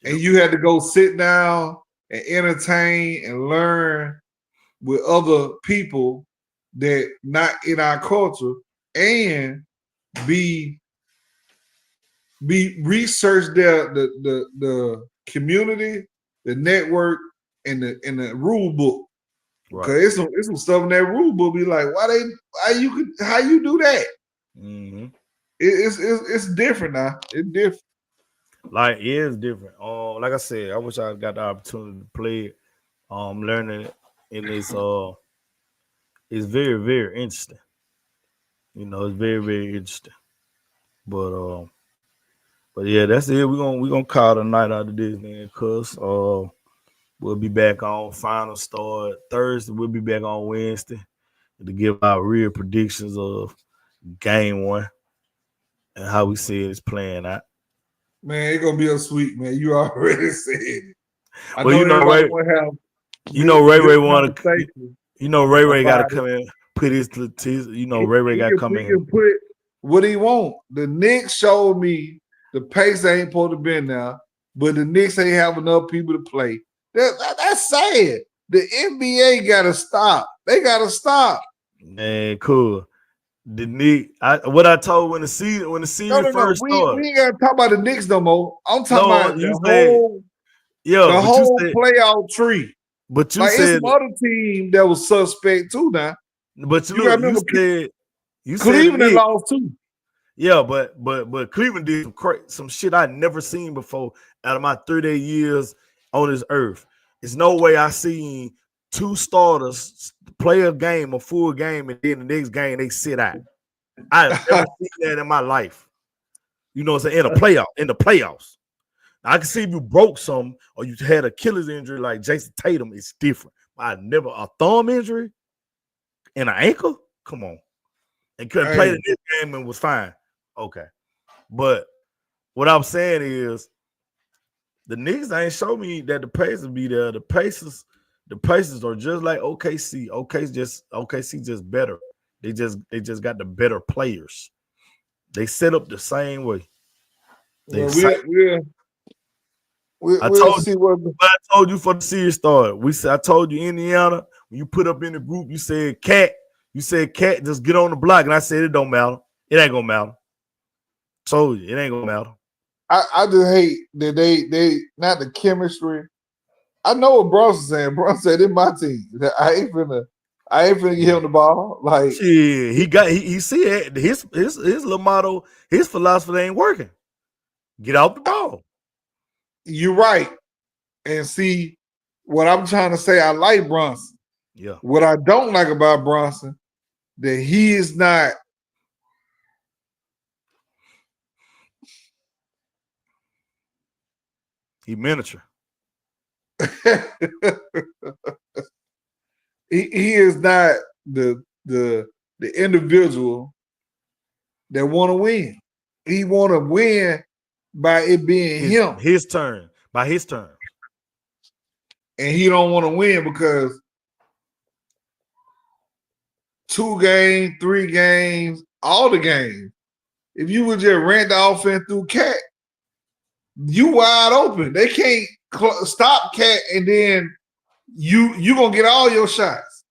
and you had to go sit down and entertain and learn with other people that not in our culture, and be research the community, the network, and the rule book. Because it's some stuff in that rule book be like, how you do that? Mm-hmm. It's different now. It's different. Like it is different. Like I said, I wish I got the opportunity to play it. Learning it, and it's very, very interesting. You know, it's very, very interesting. But yeah, that's it. We're gonna call the night out of this, man, cuz we'll be back on final start Thursday. We'll be back on Wednesday to give our real predictions of game 1 and how we see it's playing out. Man, it's gonna be a sweet, man. You already said it. Ray Ray want to. You know, Ray got to come in, put his. You know, Ray got to come in. He can put what he want. The Knicks showed me the pace ain't supposed to be now, but the Knicks ain't have enough people to play. That's sad. The NBA got to stop. They got to stop. Man, cool. The Knicks. What I told when the season first started. We ain't got to talk about the Knicks no more. I'm talking about the whole playoff tree. But you like said it's some other team that was suspect too now. But you Cleveland said lost too. Yeah, but Cleveland did some shit I never seen before out of my 38 years on this earth. There's no way I seen 2 starters play a full game, and then the next game they sit out. I've never seen that in my life. You know what I'm saying? In the playoffs. I can see if you broke some or you had Achilles injury like Jason Tatum, it's different. A thumb injury and an ankle? Come on. And couldn't play the next game and was fine. Okay. But what I'm saying is the Knicks ain't show me that the Pacers be there. The Pacers are just like OKC. OKC just better. They just got the better players. They set up the same way. I told you for the series start. I told you Indiana, when you put up in the group, you said Cat just get on the block. And I said it don't matter. It ain't gonna matter. So it ain't gonna matter. I just hate that they not the chemistry. I know what Brunson saying. Brunson said in my team. I ain't finna give him the ball. Like Shit, he see it. His little motto, his philosophy ain't working. Get off the ball. you're right. And see what I'm trying to say. I like Brunson. Yeah. What I don't like about Brunson, that he is not. He miniature. he is not the individual that want to win. He want to win by it being him, his turn, by his turn, and he don't want to win because 2 games, 3 games, all the games. If you would just rent the offense through Cat, you wide open. They can't stop Cat, and then you gonna get all your shots.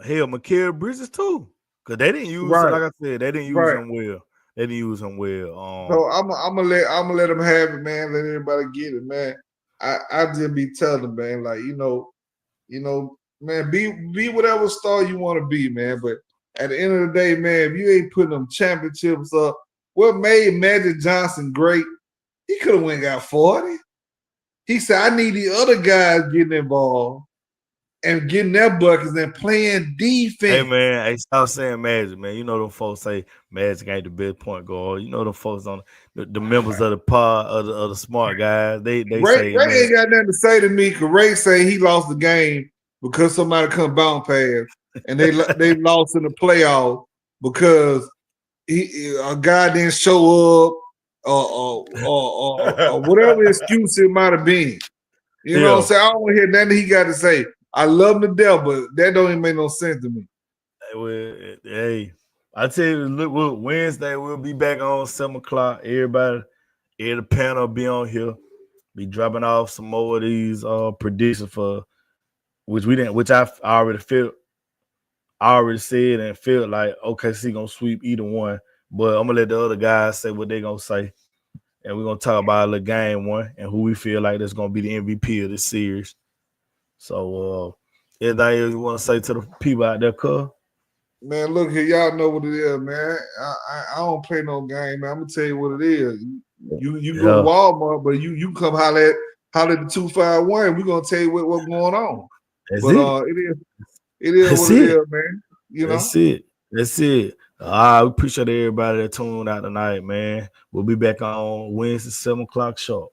Hell, Mikael Bridges too, because they didn't use Right. like I said, they didn't use him well. They didn't use him well. So I'm gonna let them have it, man. Let everybody get it, man. I just be telling them, man, like you know, man, be whatever star you want to be, man. But at the end of the day, man, if you ain't putting them championships up, what made Magic Johnson great? He could have went and got 40. He said, I need the other guys getting involved and getting their buckets and playing defense. Hey man, hey, stop saying Magic, man. You know them folks say Magic ain't the best point guard. You know them folks on the members of the pod of the smart guys. They say Ray ain't got nothing to say to me because Ray say he lost the game because somebody come bounce pass and they lost in the playoff because a guy didn't show up or whatever excuse it might have been. You know what I'm saying? I don't want to hear nothing he got to say. I love him to death, but that don't even make no sense to me. Hey, I tell you, look, Wednesday we'll be back on 7:00. Everybody, the panel be on here. Be dropping off some more of these predictions for which I already said and felt like OKC gonna sweep either one. But I'm gonna let the other guys say what they gonna say. And we're gonna talk about the game one and who we feel like that's gonna be the MVP of this series. So anything else you want to say to the people out there, cuz? Man, look here, y'all know what it is, man. I don't play no game, man. I'm gonna tell you what it is. You go to Walmart, but you come holler at the 251. We're gonna tell you what's going on. It is what it is, man. You know? That's it. I appreciate everybody that tuned out tonight, man. We'll be back on Wednesday, 7:00 sharp.